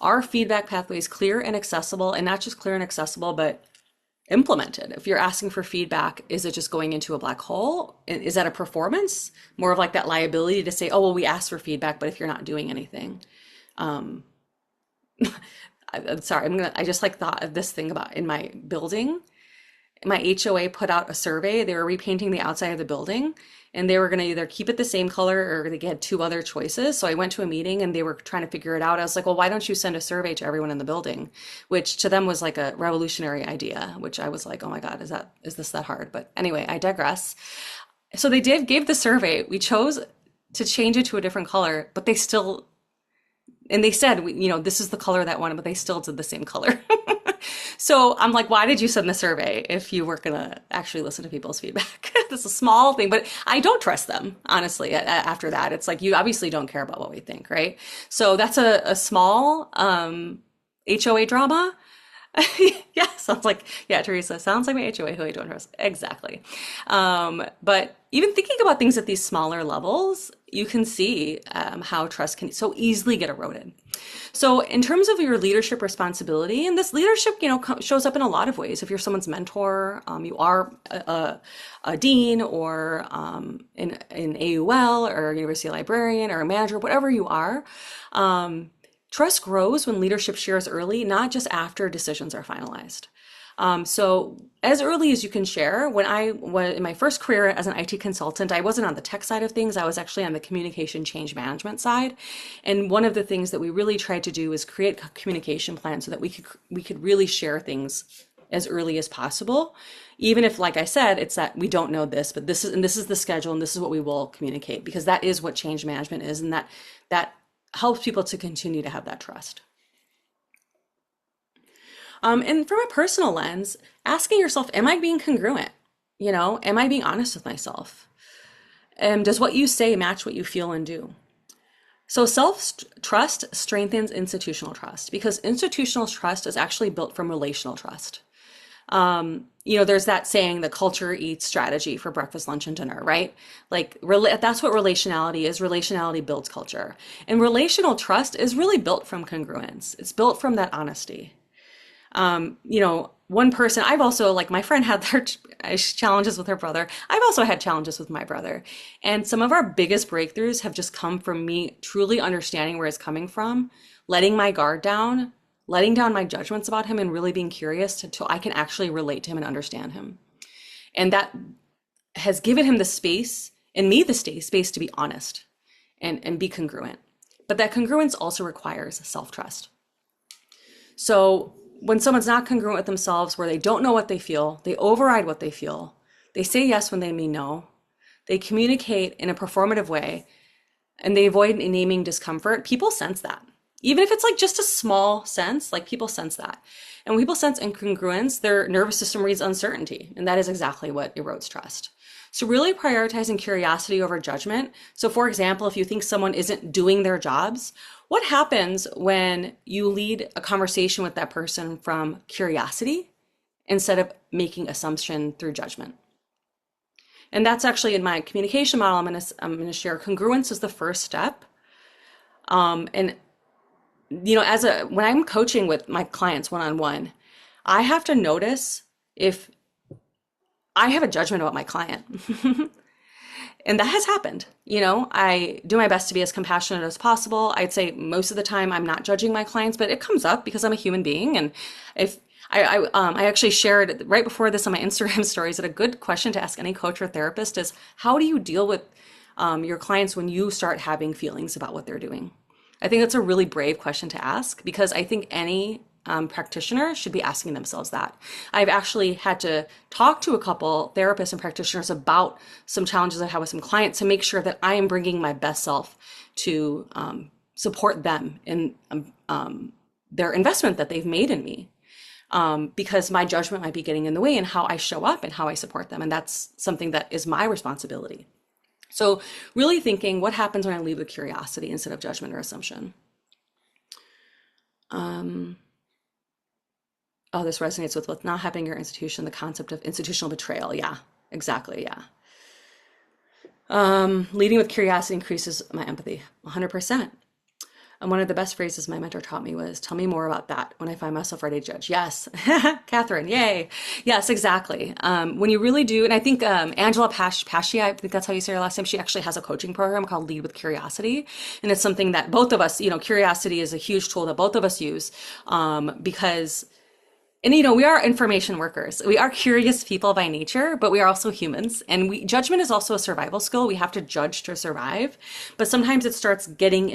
Are feedback pathways clear and accessible, and not just clear and accessible, but implemented? If you're asking for feedback, is it just going into a black hole? Is that a performance? More of like that liability to say, oh, well, we asked for feedback, but if you're not doing anything. I'm sorry, I just like thought of this thing about in my building. My HOA put out a survey. They were repainting the outside of the building, and they were going to either keep it the same color or they had two other choices. So I went to a meeting and they were trying to figure it out. I was like, well, why don't you send a survey to everyone in the building? Which to them was like a revolutionary idea, which I was like, oh my God, is this that hard? But anyway, I digress. So they gave the survey. We chose to change it to a different color, but they still, and they said, this is the color that one, but they still did the same color. So I'm like, why did you send the survey if you weren't going to actually listen to people's feedback? This is a small thing, but I don't trust them, honestly, after that. It's like, you obviously don't care about what we think, right? So that's a small HOA drama. Yeah, sounds like, yeah, Teresa, sounds like my HOA who I don't trust. Exactly. But even thinking about things at these smaller levels, you can see how trust can so easily get eroded. So in terms of your leadership responsibility, and this leadership, shows up in a lot of ways. If you're someone's mentor, you are a dean or in AUL or a university librarian or a manager, whatever you are, trust grows when leadership shares early, not just after decisions are finalized. So as early as you can share. When I was in my first career as an IT consultant, I wasn't on the tech side of things. I was actually on the communication change management side. And one of the things that we really tried to do is create communication plans so that we could really share things as early as possible. Even if, like I said, it's that we don't know this, but this is the schedule and this is what we will communicate, because that is what change management is. And that helps people to continue to have that trust. And from a personal lens, asking yourself, am I being congruent? Am I being honest with myself? Does what you say match what you feel and do? So self-trust strengthens institutional trust, because institutional trust is actually built from relational trust. There's that saying, the culture eats strategy for breakfast, lunch, and dinner, right? Like that's what relationality is. Relationality builds culture. And relational trust is really built from congruence. It's built from that honesty. One person, I've also, like, my friend had their challenges with her brother. I've also had challenges with my brother. And some of our biggest breakthroughs have just come from me truly understanding where it's coming from, letting my guard down, letting down my judgments about him, and really being curious till I can actually relate to him and understand him. And that has given him the space, and me the space to be honest and be congruent. But that congruence also requires self-trust. So when someone's not congruent with themselves, where they don't know what they feel, they override what they feel, they say yes when they mean no, they communicate in a performative way, and they avoid naming discomfort, people sense that. Even if it's like just a small sense, like, people sense that. And when people sense incongruence, their nervous system reads uncertainty, and that is exactly what erodes trust. So really prioritizing curiosity over judgment. So for example, if you think someone isn't doing their jobs, what happens when you lead a conversation with that person from curiosity instead of making assumption through judgment? And that's actually in my communication model. I'm gonna share congruence is the first step. And when I'm coaching with my clients one-on-one, I have to notice if I have a judgment about my client. And that has happened. I do my best to be as compassionate as possible. I'd say most of the time I'm not judging my clients, but it comes up because I'm a human being. And if I actually shared right before this on my Instagram stories that a good question to ask any coach or therapist is, how do you deal with your clients when you start having feelings about what they're doing? I think that's a really brave question to ask, because I think any practitioner should be asking themselves that. I've actually had to talk to a couple therapists and practitioners about some challenges I have with some clients to make sure that I am bringing my best self to support them in their investment that they've made in me. Because my judgment might be getting in the way in how I show up and how I support them. And that's something that is my responsibility. So really thinking, what happens when I lead with curiosity instead of judgment or assumption? Oh, this resonates with what's not happening in your institution, the concept of institutional betrayal. Yeah, exactly. Yeah. Leading with curiosity increases my empathy, 100%. And one of the best phrases my mentor taught me was, tell me more about that when I find myself ready to judge. Yes. Catherine, yay. Yes, exactly. When you really do, and I think Angela Pasci, I think that's how you say her last name, she actually has a coaching program called Lead with Curiosity. And it's something that both of us, curiosity is a huge tool that both of us use because and we are information workers. We are curious people by nature, but we are also humans. And judgment is also a survival skill. We have to judge to survive. But sometimes it starts getting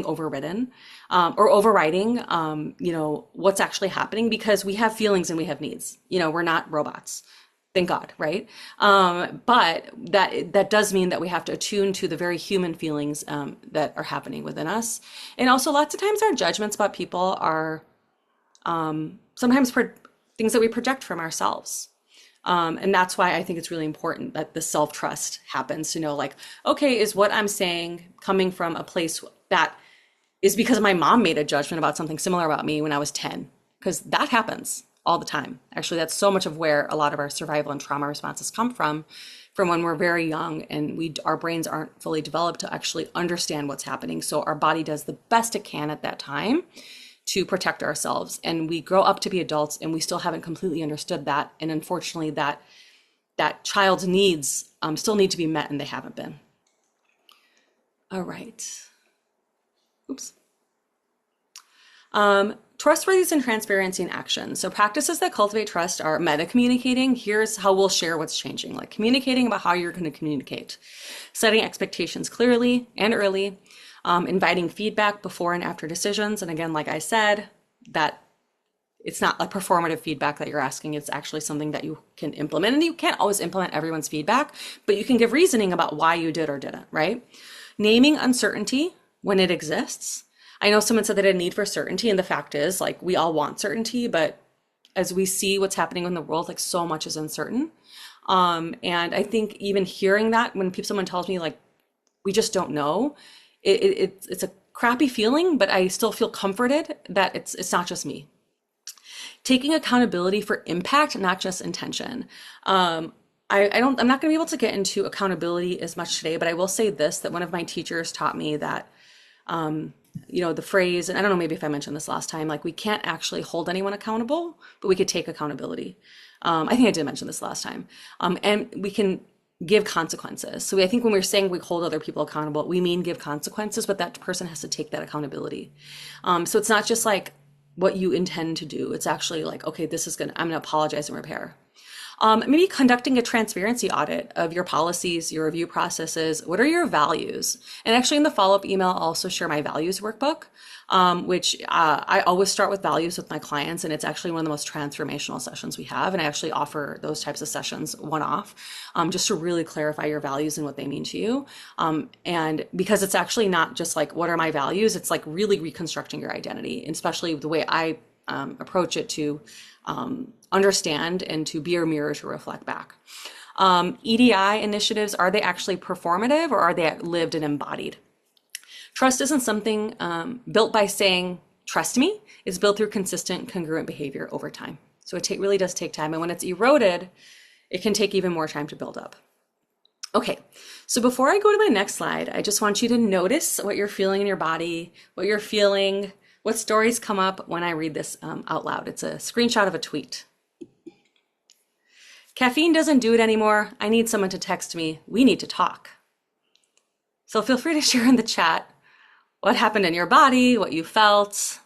overridden or overriding, what's actually happening because we have feelings and we have needs. We're not robots. Thank God, right? But that does mean that we have to attune to the very human feelings that are happening within us. And also lots of times our judgments about people are sometimes things that we project from ourselves. And that's why I think it's really important that the self-trust happens to know, like, okay, is what I'm saying coming from a place that is because my mom made a judgment about something similar about me when I was 10? Because that happens all the time. Actually, that's so much of where a lot of our survival and trauma responses come from when we're very young and our brains aren't fully developed to actually understand what's happening. So our body does the best it can at that time to protect ourselves, and we grow up to be adults and we still haven't completely understood that, and unfortunately that child's needs still need to be met and they haven't been. All right. Oops. Trustworthiness and transparency in action. So practices that cultivate trust are meta communicating. Here's how we'll share what's changing, like communicating about how you're going to communicate, setting expectations clearly and early, inviting feedback before and after decisions. And again, like I said, that it's not like performative feedback that you're asking. It's actually something that you can implement. And you can't always implement everyone's feedback, but you can give reasoning about why you did or didn't, right? Naming uncertainty when it exists. I know someone said they had a need for certainty. And the fact is, like, we all want certainty, but as we see what's happening in the world, like, so much is uncertain. And I think even hearing that when someone tells me, like, we just don't know, it's a crappy feeling, but I still feel comforted that it's not just me. Taking accountability for impact, not just intention. I'm not going to be able to get into accountability as much today, but I will say this, that one of my teachers taught me that, the phrase, and I don't know, maybe if I mentioned this last time, like, we can't actually hold anyone accountable, but we could take accountability. I think I did mention this last time. And we can give consequences. So I think when we're saying we hold other people accountable, we mean give consequences, but that person has to take that accountability. So it's not just like what you intend to do. It's actually like, okay, I'm going to apologize and repair. Maybe conducting a transparency audit of your policies, your review processes. What are your values? And actually in the follow-up email, I'll also share my values workbook, which I always start with values with my clients. And it's actually one of the most transformational sessions we have. And I actually offer those types of sessions one-off, just to really clarify your values and what they mean to you. And because it's actually not just like, what are my values? It's like really reconstructing your identity, especially the way I approach it to understand and to be a mirror to reflect back. EDI initiatives, are they actually performative or are they lived and embodied? Trust isn't something built by saying, trust me. It's built through consistent, congruent behavior over time. So it really does take time. And when it's eroded, it can take even more time to build up. Okay, so before I go to my next slide, I just want you to notice what you're feeling in your body, what you're feeling, what stories come up when I read this out loud. It's a screenshot of a tweet. Caffeine doesn't do it anymore. I need someone to text me. We need to talk. So feel free to share in the chat what happened in your body, what you felt,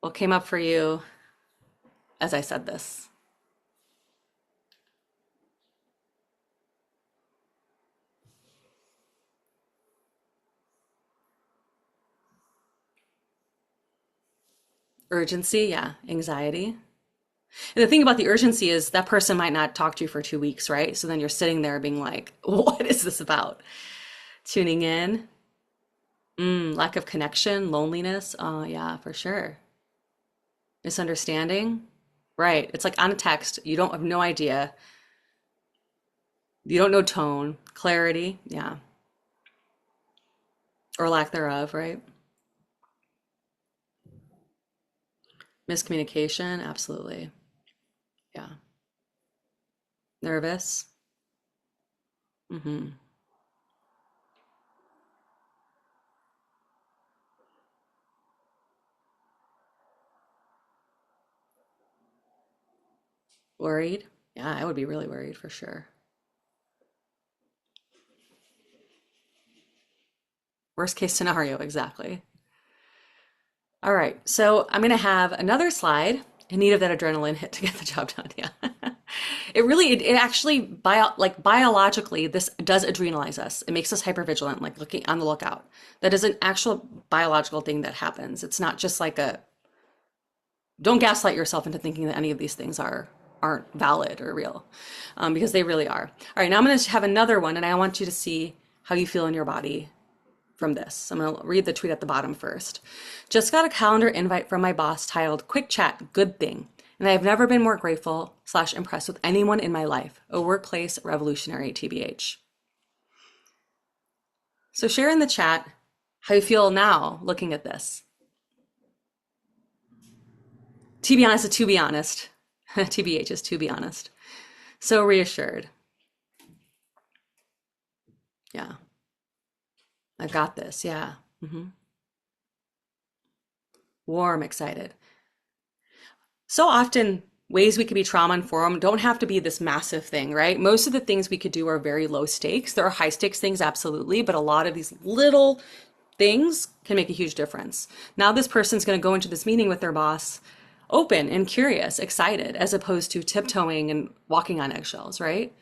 what came up for you as I said this. Urgency, yeah. Anxiety. And the thing about the urgency is that person might not talk to you for 2 weeks, right? So then you're sitting there being like, what is this about? Tuning in. Lack of connection, loneliness. Oh, yeah, for sure. Misunderstanding. Right. It's like on a text, you don't have no idea. You don't know tone, clarity. Yeah. Or lack thereof, right? Miscommunication. Absolutely. Yeah. Nervous. hmm Worried. Yeah, I would be really worried for sure. Worst case scenario, exactly. All right, so I'm gonna have another slide in need of that adrenaline hit to get the job done. Yeah. It actually biologically, this does adrenalize us. It makes us hypervigilant, like looking on the lookout. That is an actual biological thing that happens. It's not just like a, don't gaslight yourself into thinking that any of these things aren't valid or real, because they really are. All right, now I'm gonna have another one and I want you to see how you feel in your body from this. I'm going to read the tweet at the bottom first. Just got a calendar invite from my boss titled Quick Chat, Good Thing. And I have never been more grateful / impressed with anyone in my life. A workplace revolutionary, TBH. So share in the chat how you feel now looking at this. To be honest, to be honest. TBH is to be honest. So reassured. Yeah. I've got this. Yeah. Warm, excited. So often ways we could be trauma informed don't have to be this massive thing, right? Most of the things we could do are very low stakes. There are high stakes things, absolutely, but a lot of these little things can make a huge difference. Now this person's going to go into this meeting with their boss open and curious, excited, as opposed to tiptoeing and walking on eggshells, right?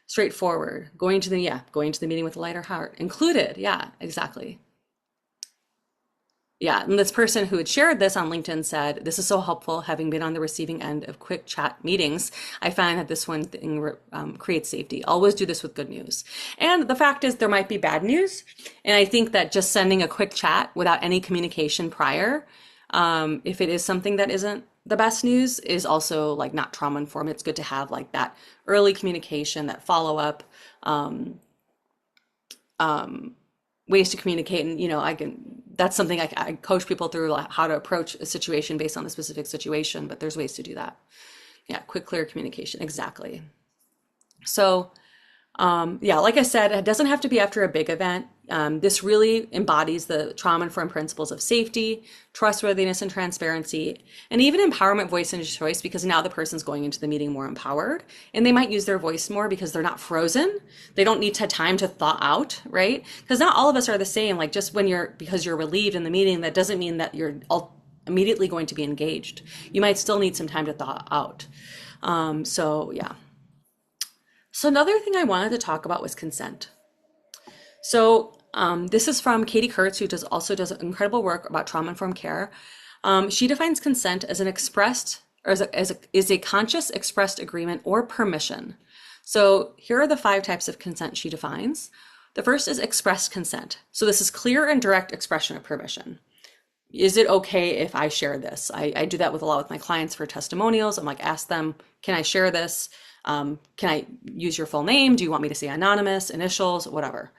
Straightforward, going to the meeting with a lighter heart, included. Yeah, exactly. Yeah, and this person who had shared this on LinkedIn said, "This is so helpful. Having been on the receiving end of quick chat meetings, I find that this one thing creates safety. Always do this with good news." And the fact is, there might be bad news, and I think that just sending a quick chat without any communication prior, if it is something that isn't the best news, is also like not trauma informed. It's good to have like that early communication, that follow up. Ways to communicate, and that's something I coach people through, like how to approach a situation based on the specific situation, but there's ways to do that. Yeah, quick, clear communication, exactly. So yeah, like I said, it doesn't have to be after a big event. This really embodies the trauma-informed principles of safety, trustworthiness, and transparency, and even empowerment, voice, and choice, because now the person's going into the meeting more empowered, and they might use their voice more because they're not frozen. They don't need time to thaw out, right? Because not all of us are the same. Like just because you're relieved in the meeting, that doesn't mean that you're immediately going to be engaged. You might still need some time to thaw out. So yeah. So another thing I wanted to talk about was consent. So this is from Katie Kurtz, who also does incredible work about trauma-informed care. She defines consent as an expressed, or is a conscious expressed agreement or permission. So here are the 5 types of consent she defines. The first is expressed consent. So this is clear and direct expression of permission. Is it okay if I share this? I do that a lot with my clients for testimonials. I'm like, ask them, can I share this? Can I use your full name? Do you want me to say anonymous, initials, whatever?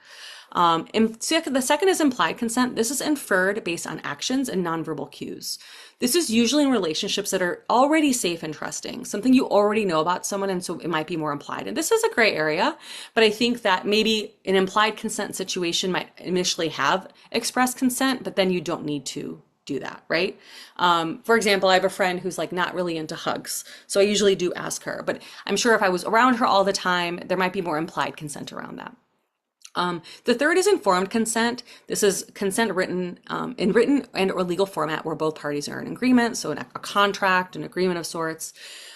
And the second is implied consent. This is inferred based on actions and nonverbal cues. This is usually in relationships that are already safe and trusting, something you already know about someone, and so it might be more implied. And this is a gray area, but I think that maybe an implied consent situation might initially have expressed consent, but then you don't need to do that, right? For example, I have a friend who's like not really into hugs, so I usually do ask her, but I'm sure if I was around her all the time, there might be more implied consent around that. The third is informed consent. This is consent written in written and or legal format where both parties are in agreement, so a contract, an agreement of sorts.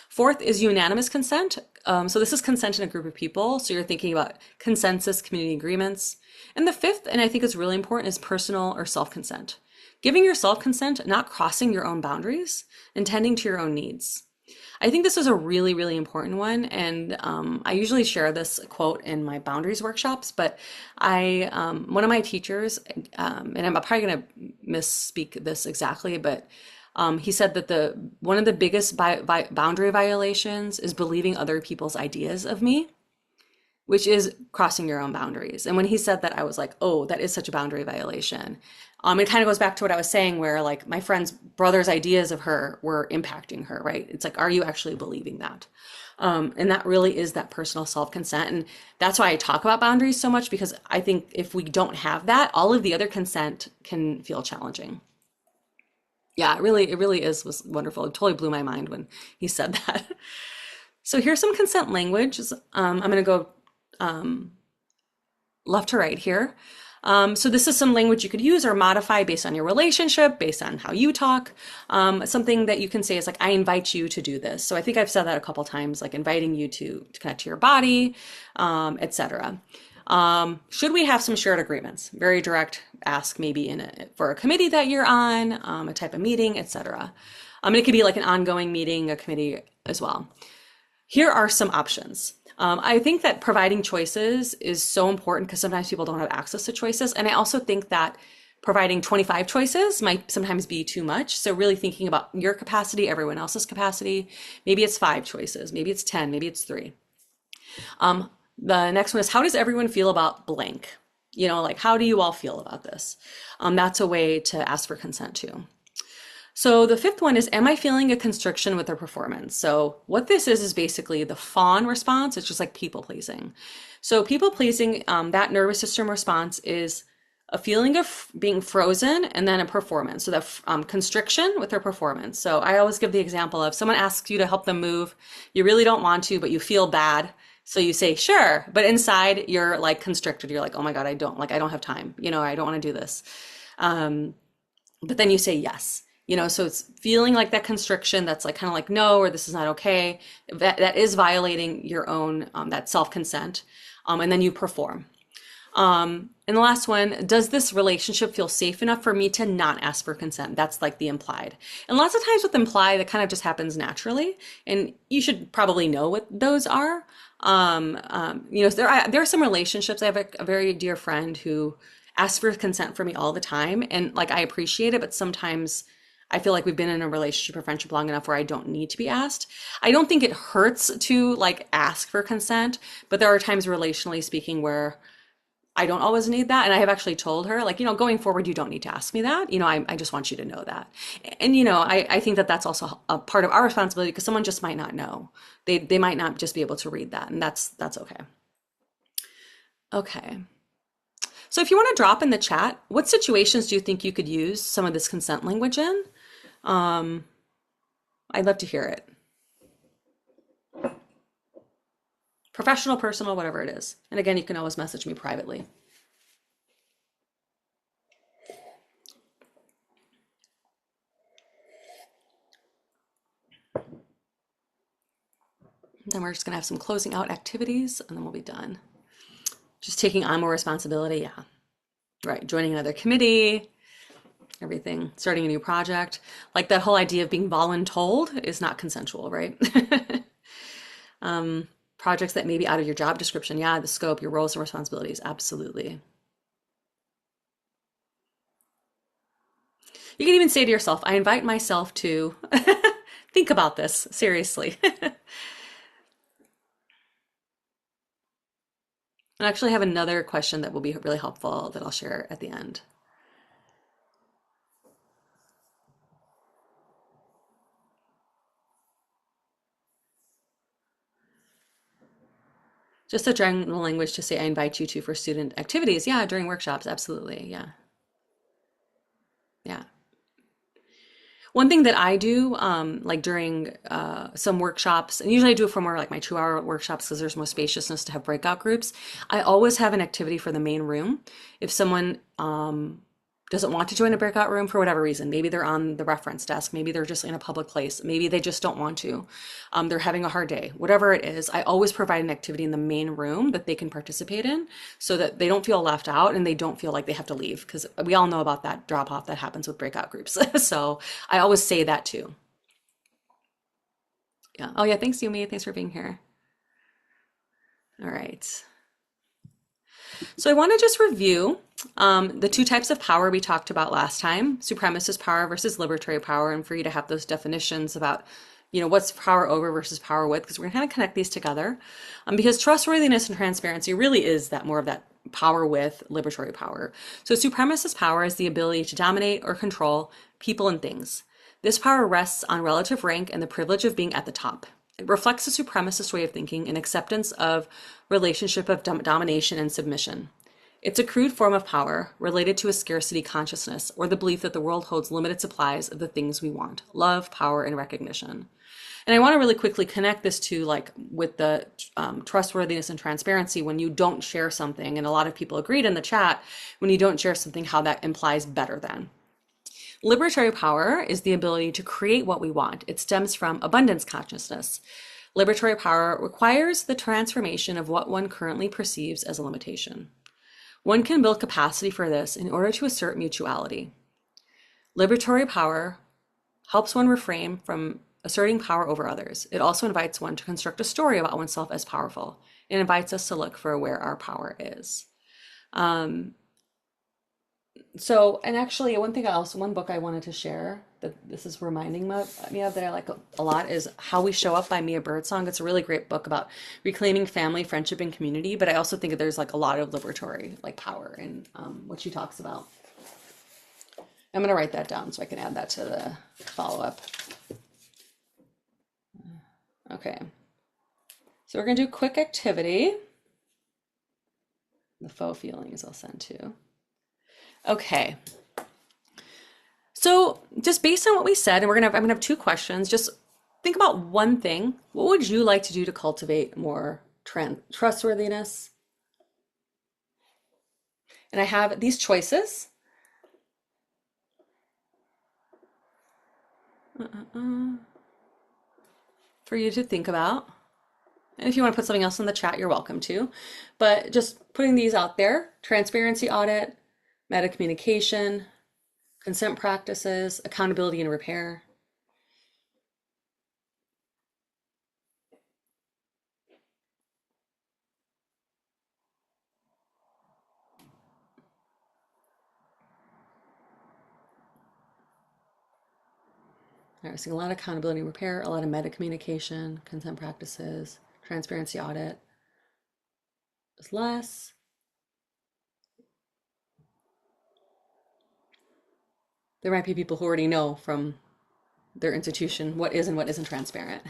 Fourth is unanimous consent. So this is consent in a group of people, so you're thinking about consensus, community agreements. And the fifth, and I think is really important, is personal or self-consent. giving yourself consent, not crossing your own boundaries, and tending to your own needs. I think this is a really, really important one. And I usually share this quote in my boundaries workshops, but one of my teachers, and I'm probably going to misspeak this exactly, but he said that one of the biggest boundary violations is believing other people's ideas of me, which is crossing your own boundaries. And when he said that, I was like, oh, that is such a boundary violation. It kind of goes back to what I was saying, where like my friend's brother's ideas of her were impacting her, right? It's like, are you actually believing that? And that really is that personal self-consent. And that's why I talk about boundaries so much, because I think if we don't have that, all of the other consent can feel challenging. Yeah, it really was wonderful. It totally blew my mind when he said that. So here's some consent language. I'm going to go left to right here. So this is some language you could use or modify based on your relationship, based on how you talk. Something that you can say is like, I invite you to do this. So I think I've said that a couple times, like inviting you to connect to your body, etc. Should we have some shared agreements? Very direct ask, maybe for a committee that you're on, a type of meeting, etc. And it could be like an ongoing meeting, a committee as well. Here are some options. I think that providing choices is so important because sometimes people don't have access to choices. And I also think that providing 25 choices might sometimes be too much. So really thinking about your capacity, everyone else's capacity. Maybe it's 5 choices, maybe it's 10, maybe it's 3. The next one is, how does everyone feel about blank? Like, how do you all feel about this? That's a way to ask for consent too. So the 5th one is, am I feeling a constriction with their performance? So what this is basically the fawn response. It's just like people pleasing. So people pleasing, that nervous system response is a feeling of being frozen and then a performance. So that constriction with their performance. So I always give the example of someone asks you to help them move. You really don't want to, but you feel bad. So you say, sure. But inside you're like constricted. You're like, oh my God, I don't have time. I don't want to do this. But then you say yes. So it's feeling like that constriction that's like kind of like no, or this is not okay. That is violating your own that self-consent. And then you perform. And the last one, does this relationship feel safe enough for me to not ask for consent? That's like the implied. And lots of times with implied, that kind of just happens naturally. And you should probably know what those are. There are some relationships. I have a very dear friend who asks for consent for me all the time. And like, I appreciate it, but sometimes I feel like we've been in a relationship or friendship long enough where I don't need to be asked. I don't think it hurts to like ask for consent, but there are times relationally speaking where I don't always need that. And I have actually told her like, going forward, you don't need to ask me that. I just want you to know that. And, I think that that's also a part of our responsibility because someone just might not know. They might not just be able to read that. And that's okay. Okay. So if you want to drop in the chat, what situations do you think you could use some of this consent language in? I'd love to hear it. Professional, personal, whatever it is. And again, you can always message me privately. Then we're just going to have some closing out activities and then we'll be done. Just taking on more responsibility. Yeah. Right. Joining another committee, everything, starting a new project. Like that whole idea of being voluntold is not consensual, right? Projects that may be out of your job description. Yeah, the scope, your roles and responsibilities. Absolutely. You can even say to yourself, I invite myself to think about this seriously. I actually have another question that will be really helpful that I'll share at the end. Just a general language to say, I invite you to for student activities. Yeah, during workshops. Absolutely. Yeah. Yeah. One thing that I do, like during some workshops, and usually I do it for more like my 2-hour workshops because there's more spaciousness to have breakout groups. I always have an activity for the main room. If someone doesn't want to join a breakout room for whatever reason. Maybe they're on the reference desk. Maybe they're just in a public place. Maybe they just don't want to. They're having a hard day. Whatever it is, I always provide an activity in the main room that they can participate in so that they don't feel left out and they don't feel like they have to leave, because we all know about that drop off that happens with breakout groups. So I always say that too. Yeah. Oh yeah. Thanks, Yumi. Thanks for being here. All right. So I want to just review the two types of power we talked about last time, supremacist power versus liberatory power, and for you to have those definitions about, what's power over versus power with, because we're going to kind of connect these together. Because trustworthiness and transparency really is that more of that power with liberatory power. So supremacist power is the ability to dominate or control people and things. This power rests on relative rank and the privilege of being at the top. It reflects a supremacist way of thinking and acceptance of relationship of domination and submission. It's a crude form of power related to a scarcity consciousness or the belief that the world holds limited supplies of the things we want: love, power, and recognition. And I want to really quickly connect this to with the trustworthiness and transparency. When you don't share something, and a lot of people agreed in the chat, when you don't share something, how that implies better than. Liberatory power is the ability to create what we want. It stems from abundance consciousness. Liberatory power requires the transformation of what one currently perceives as a limitation. One can build capacity for this in order to assert mutuality. Liberatory power helps one refrain from asserting power over others. It also invites one to construct a story about oneself as powerful. It invites us to look for where our power is. And actually one book I wanted to share that this is reminding me of that I like a lot is How We Show Up by Mia Birdsong. It's a really great book about reclaiming family, friendship, and community, but I also think that there's a lot of liberatory power in what she talks about. I'm going to write that down so I can add that to the follow-up. Okay. So we're going to do quick activity. The faux feelings I'll send to. Okay. So just based on what we said, and I'm gonna have two questions. Just think about one thing. What would you like to do to cultivate more trustworthiness? And I have these choices. For you to think about. And if you want to put something else in the chat, you're welcome to. But just putting these out there: transparency audit, meta communication, consent practices, accountability and repair. All right, seeing a lot of accountability and repair, a lot of meta communication, consent practices, transparency audit. Is less. There might be people who already know from their institution what is and what isn't transparent.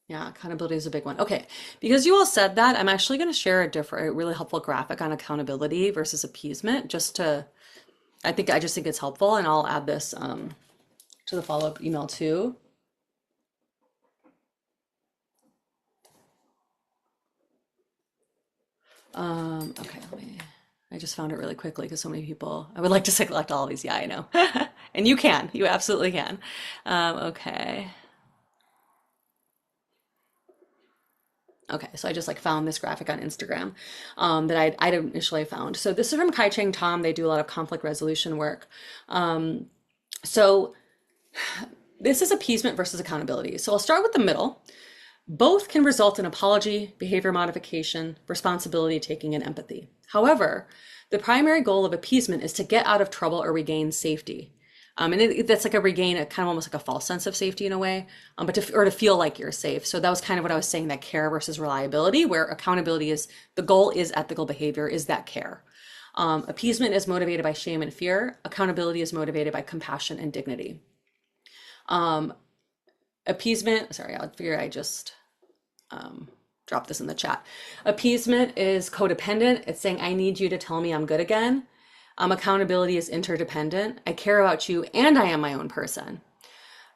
Yeah, accountability is a big one. Okay, because you all said that, I'm actually going to share a really helpful graphic on accountability versus appeasement, I just think it's helpful, and I'll add this to the follow-up email too. Okay, I just found it really quickly because so many people, I would like to select all of these. Yeah, I know. And you absolutely can. Okay. Okay, so I just found this graphic on Instagram that I'd initially found. So this is from Kai Cheng Tom. They do a lot of conflict resolution work. So this is appeasement versus accountability. So I'll start with the middle. Both can result in apology, behavior modification, responsibility taking, and empathy. However, the primary goal of appeasement is to get out of trouble or regain safety. That's like a regain, a kind of almost like a false sense of safety in a way, or to feel like you're safe. So that was kind of what I was saying, that care versus reliability, where accountability is the goal is ethical behavior, is that care. Appeasement is motivated by shame and fear. Accountability is motivated by compassion and dignity. Appeasement, sorry, I figure I just drop this in the chat. Appeasement is codependent. It's saying, I need you to tell me I'm good again. Accountability is interdependent. I care about you and I am my own person.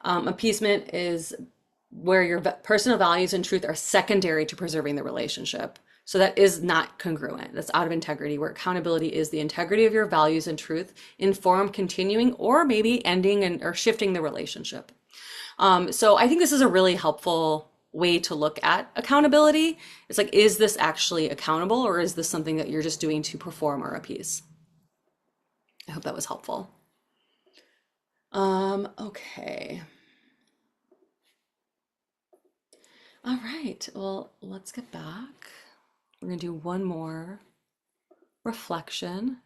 Appeasement is where your personal values and truth are secondary to preserving the relationship. So that is not congruent. That's out of integrity, where accountability is the integrity of your values and truth inform continuing or maybe ending or shifting the relationship. So I think this is a really helpful way to look at accountability. It's like, is this actually accountable, or is this something that you're just doing to perform or appease? I hope that was helpful. Okay. All right, well, let's get back. We're gonna do one more reflection.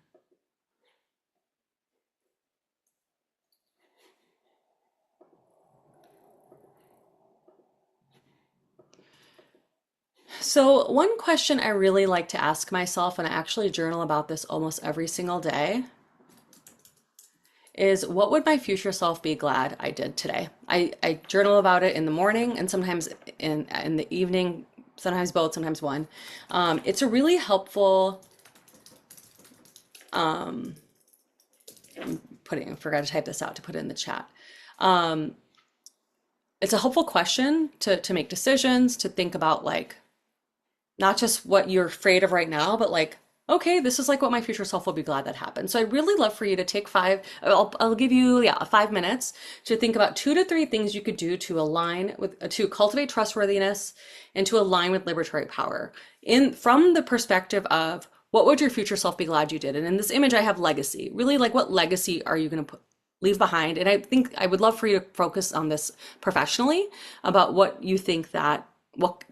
So one question I really like to ask myself, and I actually journal about this almost every single day, is what would my future self be glad I did today? I journal about it in the morning and sometimes in the evening, sometimes both, sometimes one. It's a really helpful forgot to type this out to put it in the chat. It's a helpful question to make decisions, to think about, like, not just what you're afraid of right now, but like, okay, this is like what my future self will be glad that happened. So I'd really love for you to take I'll give you, 5 minutes to think about 2 to 3 things you could do to align with, to cultivate trustworthiness and to align with liberatory power from the perspective of, what would your future self be glad you did? And in this image, I have legacy. Really, like, what legacy are you going to leave behind? And I think I would love for you to focus on this professionally, about what you think that, what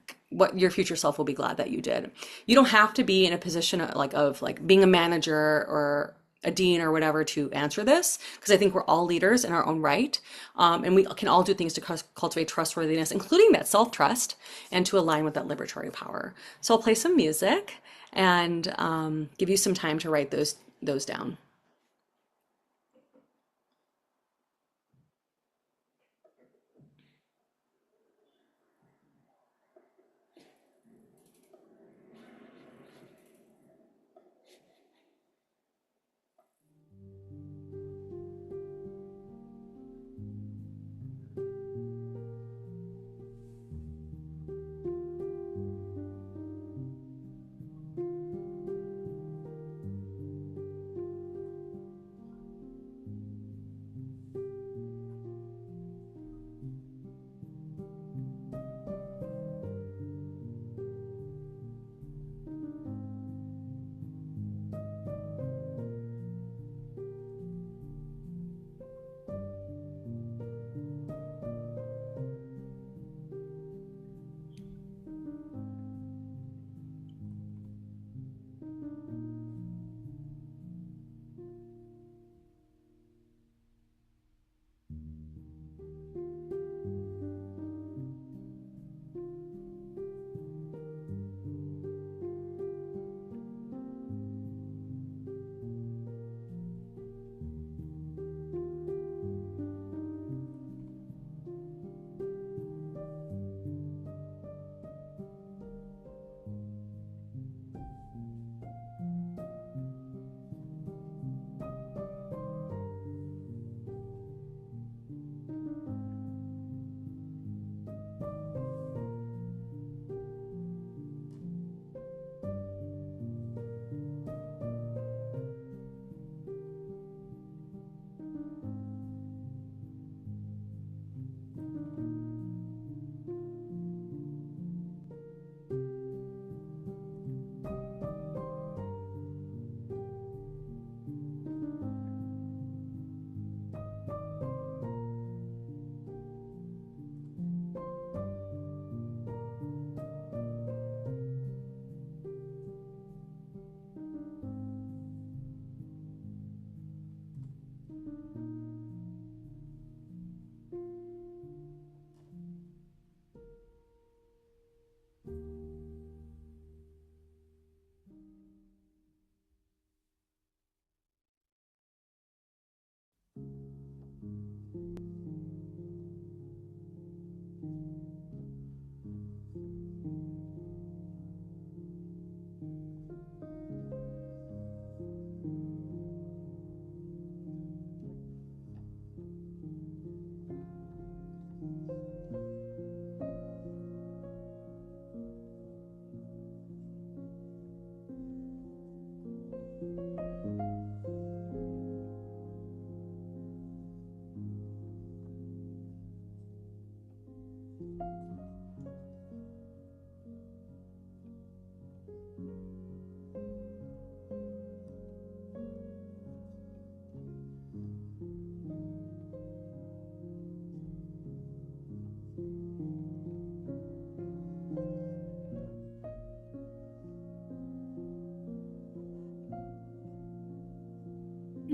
your future self will be glad that you did. You don't have to be in a position of being a manager or a dean or whatever to answer this, because I think we're all leaders in our own right. And we can all do things to cultivate trustworthiness, including that self-trust, and to align with that liberatory power. So I'll play some music and give you some time to write those down.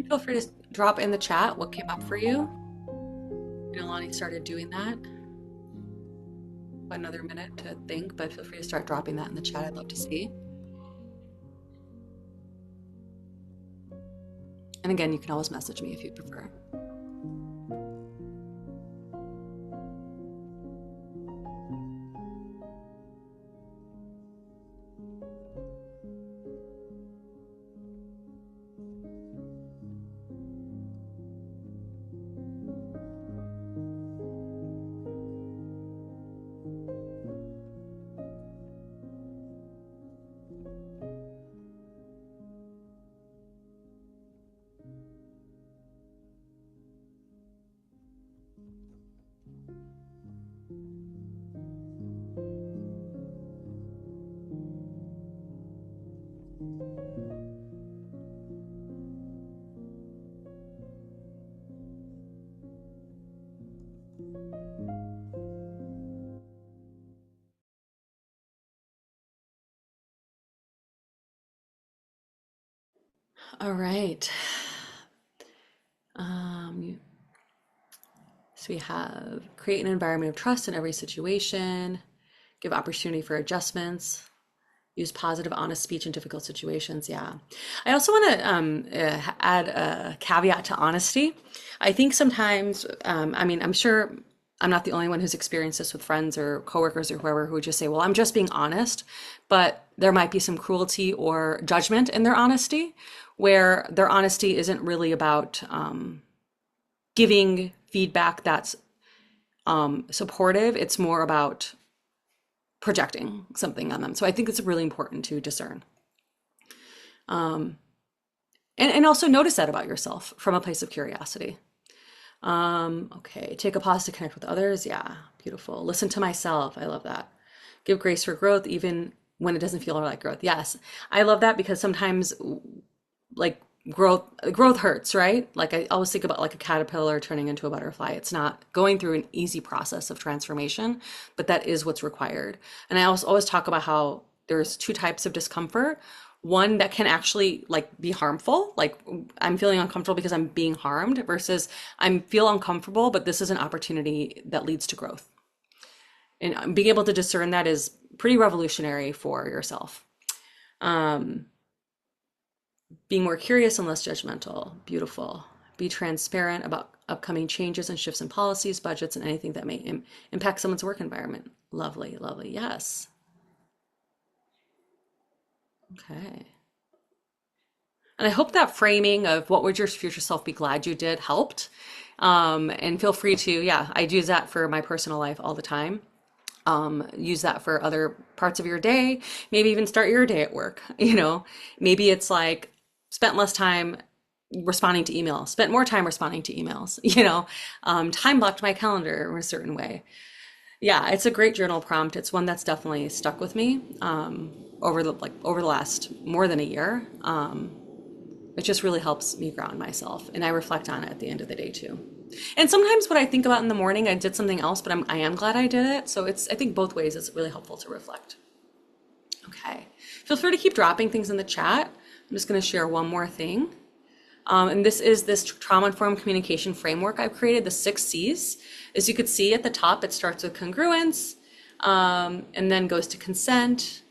Feel free to drop in the chat what came up for you. You know, Lonnie started doing that. Another minute to think, but feel free to start dropping that in the chat. I'd love to see. And again, you can always message me if you prefer. All right. Um, so we have create an environment of trust in every situation, give opportunity for adjustments, use positive, honest speech in difficult situations. Yeah. I also want to add a caveat to honesty. I think sometimes, I mean, I'm sure I'm not the only one who's experienced this with friends or coworkers or whoever who would just say, well, I'm just being honest, but there might be some cruelty or judgment in their honesty, where their honesty isn't really about giving feedback that's supportive. It's more about projecting something on them. So I think it's really important to discern. And also notice that about yourself from a place of curiosity. Okay, take a pause to connect with others. Yeah, beautiful. Listen to myself. I love that. Give grace for growth, even when it doesn't feel like growth. Yes, I love that because sometimes, like growth hurts, right? Like I always think about like a caterpillar turning into a butterfly. It's not going through an easy process of transformation, but that is what's required. And I also always talk about how there's two types of discomfort. One that can actually like be harmful, like I'm feeling uncomfortable because I'm being harmed, versus I feel uncomfortable, but this is an opportunity that leads to growth. And being able to discern that is pretty revolutionary for yourself. Being more curious and less judgmental. Beautiful. Be transparent about upcoming changes and shifts in policies, budgets, and anything that may impact someone's work environment. Lovely, lovely. Yes. Okay. And I hope that framing of what would your future self be glad you did helped. And feel free to, yeah, I use that for my personal life all the time. Use that for other parts of your day. Maybe even start your day at work. You know, maybe it's like spent less time responding to emails, spent more time responding to emails, you know, time blocked my calendar in a certain way. Yeah, it's a great journal prompt. It's one that's definitely stuck with me over the last more than a year. It just really helps me ground myself, and I reflect on it at the end of the day too. And sometimes what I think about in the morning, I did something else, but I am glad I did it. So I think both ways it's really helpful to reflect. Okay, feel free to keep dropping things in the chat. I'm just going to share one more thing. And this is this trauma-informed communication framework I've created, the 6 C's. As you could see at the top, it starts with congruence, and then goes to consent,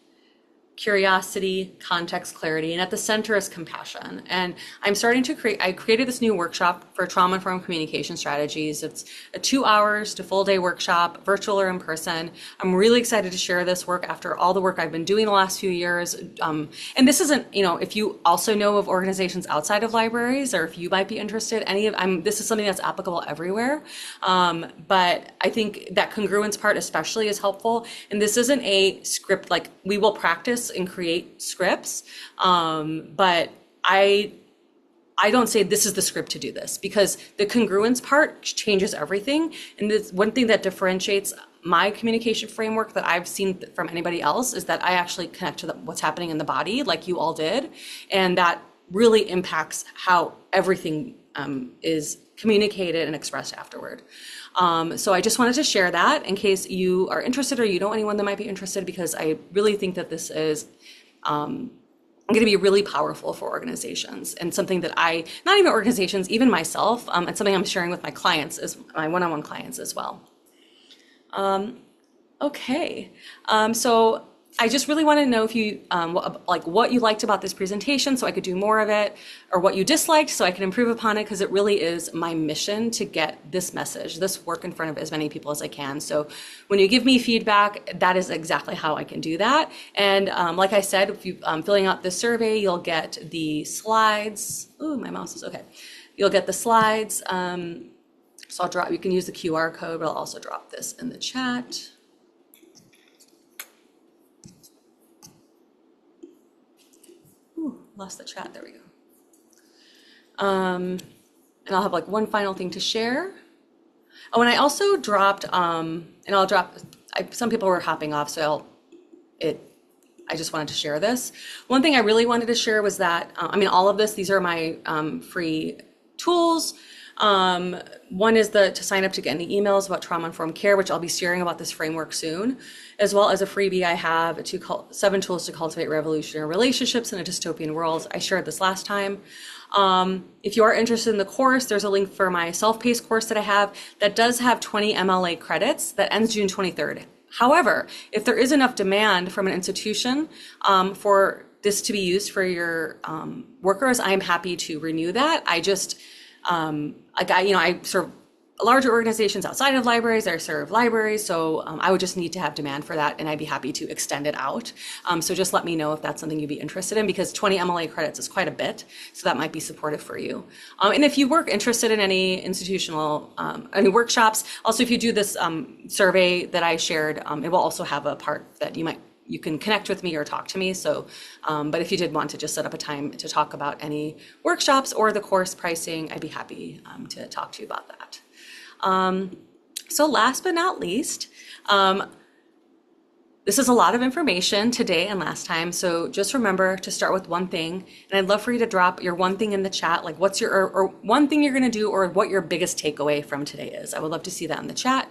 curiosity, context, clarity, and at the center is compassion. And I created this new workshop for trauma-informed communication strategies. It's a 2 hours to full day workshop, virtual or in person. I'm really excited to share this work after all the work I've been doing the last few years. And this isn't, if you also know of organizations outside of libraries, or if you might be interested, this is something that's applicable everywhere. But I think that congruence part especially is helpful. And this isn't a script, like we will practice and create scripts, but I don't say this is the script to do this, because the congruence part changes everything. And this one thing that differentiates my communication framework that I've seen from anybody else is that I actually connect to what's happening in the body, like you all did. And that really impacts how everything is communicated and expressed afterward. So I just wanted to share that in case you are interested or you know anyone that might be interested, because I really think that this is going to be really powerful for organizations, and something that not even organizations, even myself, it's something I'm sharing with my clients, as my one-on-one clients as well. Okay, so I just really want to know if you, what you liked about this presentation so I could do more of it, or what you disliked so I can improve upon it, because it really is my mission to get this message, this work in front of as many people as I can. So when you give me feedback, that is exactly how I can do that. And like I said, if you filling out this survey, you'll get the slides. Ooh, my mouse is okay. You'll get the slides. So you can use the QR code, but I'll also drop this in the chat. Lost the chat, there we go. And I'll have like one final thing to share. Oh, and I also dropped, some people were hopping off, so I just wanted to share this. One thing I really wanted to share was that, all of this, these are my free tools. One is to sign up to get any emails about trauma-informed care, which I'll be sharing about this framework soon, as well as a freebie I have, 7 tools to cultivate revolutionary relationships in a dystopian world. I shared this last time. If you are interested in the course, there's a link for my self-paced course that I have that does have 20 MLA credits that ends June 23rd. However, if there is enough demand from an institution for this to be used for your workers, I'm happy to renew that. I just, I serve larger organizations outside of libraries. I serve libraries, so I would just need to have demand for that, and I'd be happy to extend it out. So just let me know if that's something you'd be interested in, because 20 MLA credits is quite a bit, so that might be supportive for you. And if you were interested in any institutional, any workshops, also if you do this survey that I shared, it will also have a part that you can connect with me or talk to me. So, but if you did want to just set up a time to talk about any workshops or the course pricing, I'd be happy to talk to you about that. So last but not least, this is a lot of information today and last time. So just remember to start with one thing, and I'd love for you to drop your one thing in the chat, like what's your, or one thing you're going to do, or what your biggest takeaway from today is. I would love to see that in the chat.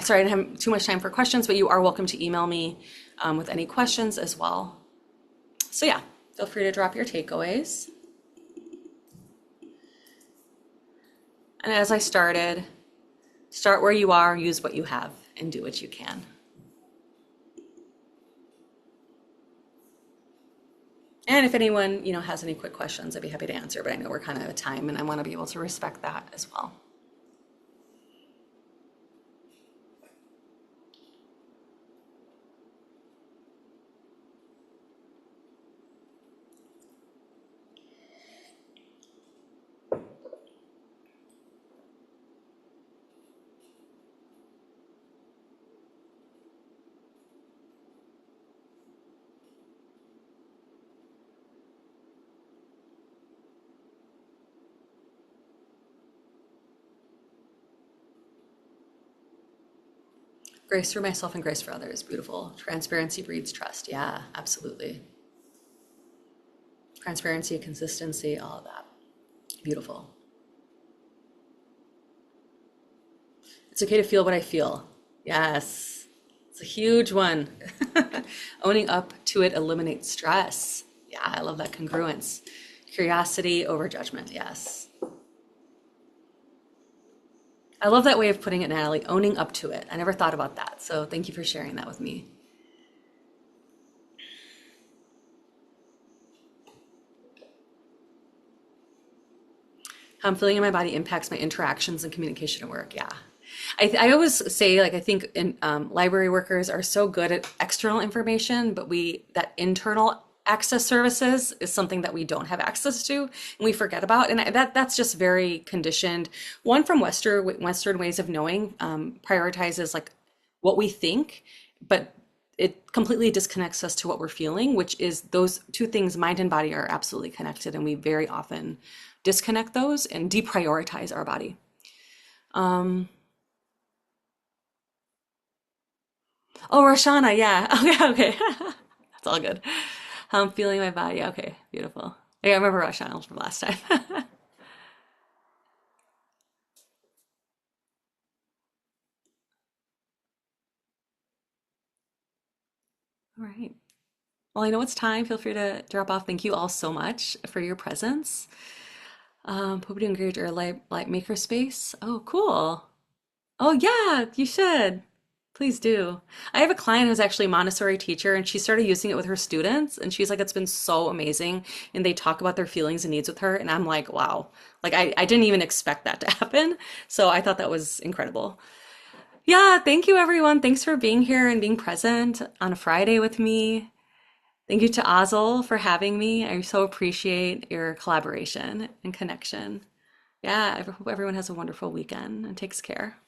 Sorry, I didn't have too much time for questions, but you are welcome to email me with any questions as well. So yeah, feel free to drop your takeaways. And as I started, start where you are, use what you have, and do what you can. And if anyone, has any quick questions, I'd be happy to answer, but I know we're kind of out of time, and I want to be able to respect that as well. Grace for myself and grace for others. Beautiful. Transparency breeds trust. Yeah, absolutely. Transparency, consistency, all of that. Beautiful. It's okay to feel what I feel. Yes, it's a huge one. Owning up to it eliminates stress. Yeah, I love that congruence. Curiosity over judgment. Yes. I love that way of putting it, Natalie, owning up to it. I never thought about that. So thank you for sharing that with me. How I'm feeling in my body impacts my interactions and communication at work. Yeah. I always say, I think library workers are so good at external information, but that internal access services is something that we don't have access to and we forget about. And that's just very conditioned. One from Western ways of knowing prioritizes what we think, but it completely disconnects us to what we're feeling, which is those two things, mind and body, are absolutely connected, and we very often disconnect those and deprioritize our body. Um, oh, Roshana, yeah. Okay, okay. That's all good. I'm feeling my body. Okay, beautiful. Yeah, I remember Roshana from last time. All right. Well, I know it's time. Feel free to drop off. Thank you all so much for your presence. Hope to engage your light maker space. Oh, cool. Oh, yeah, you should. Please do. I have a client who's actually a Montessori teacher, and she started using it with her students, and she's like, it's been so amazing. And they talk about their feelings and needs with her, and I'm like, wow. Like I didn't even expect that to happen. So I thought that was incredible. Yeah, thank you everyone. Thanks for being here and being present on a Friday with me. Thank you to Ozil for having me. I so appreciate your collaboration and connection. Yeah, I hope everyone has a wonderful weekend and takes care.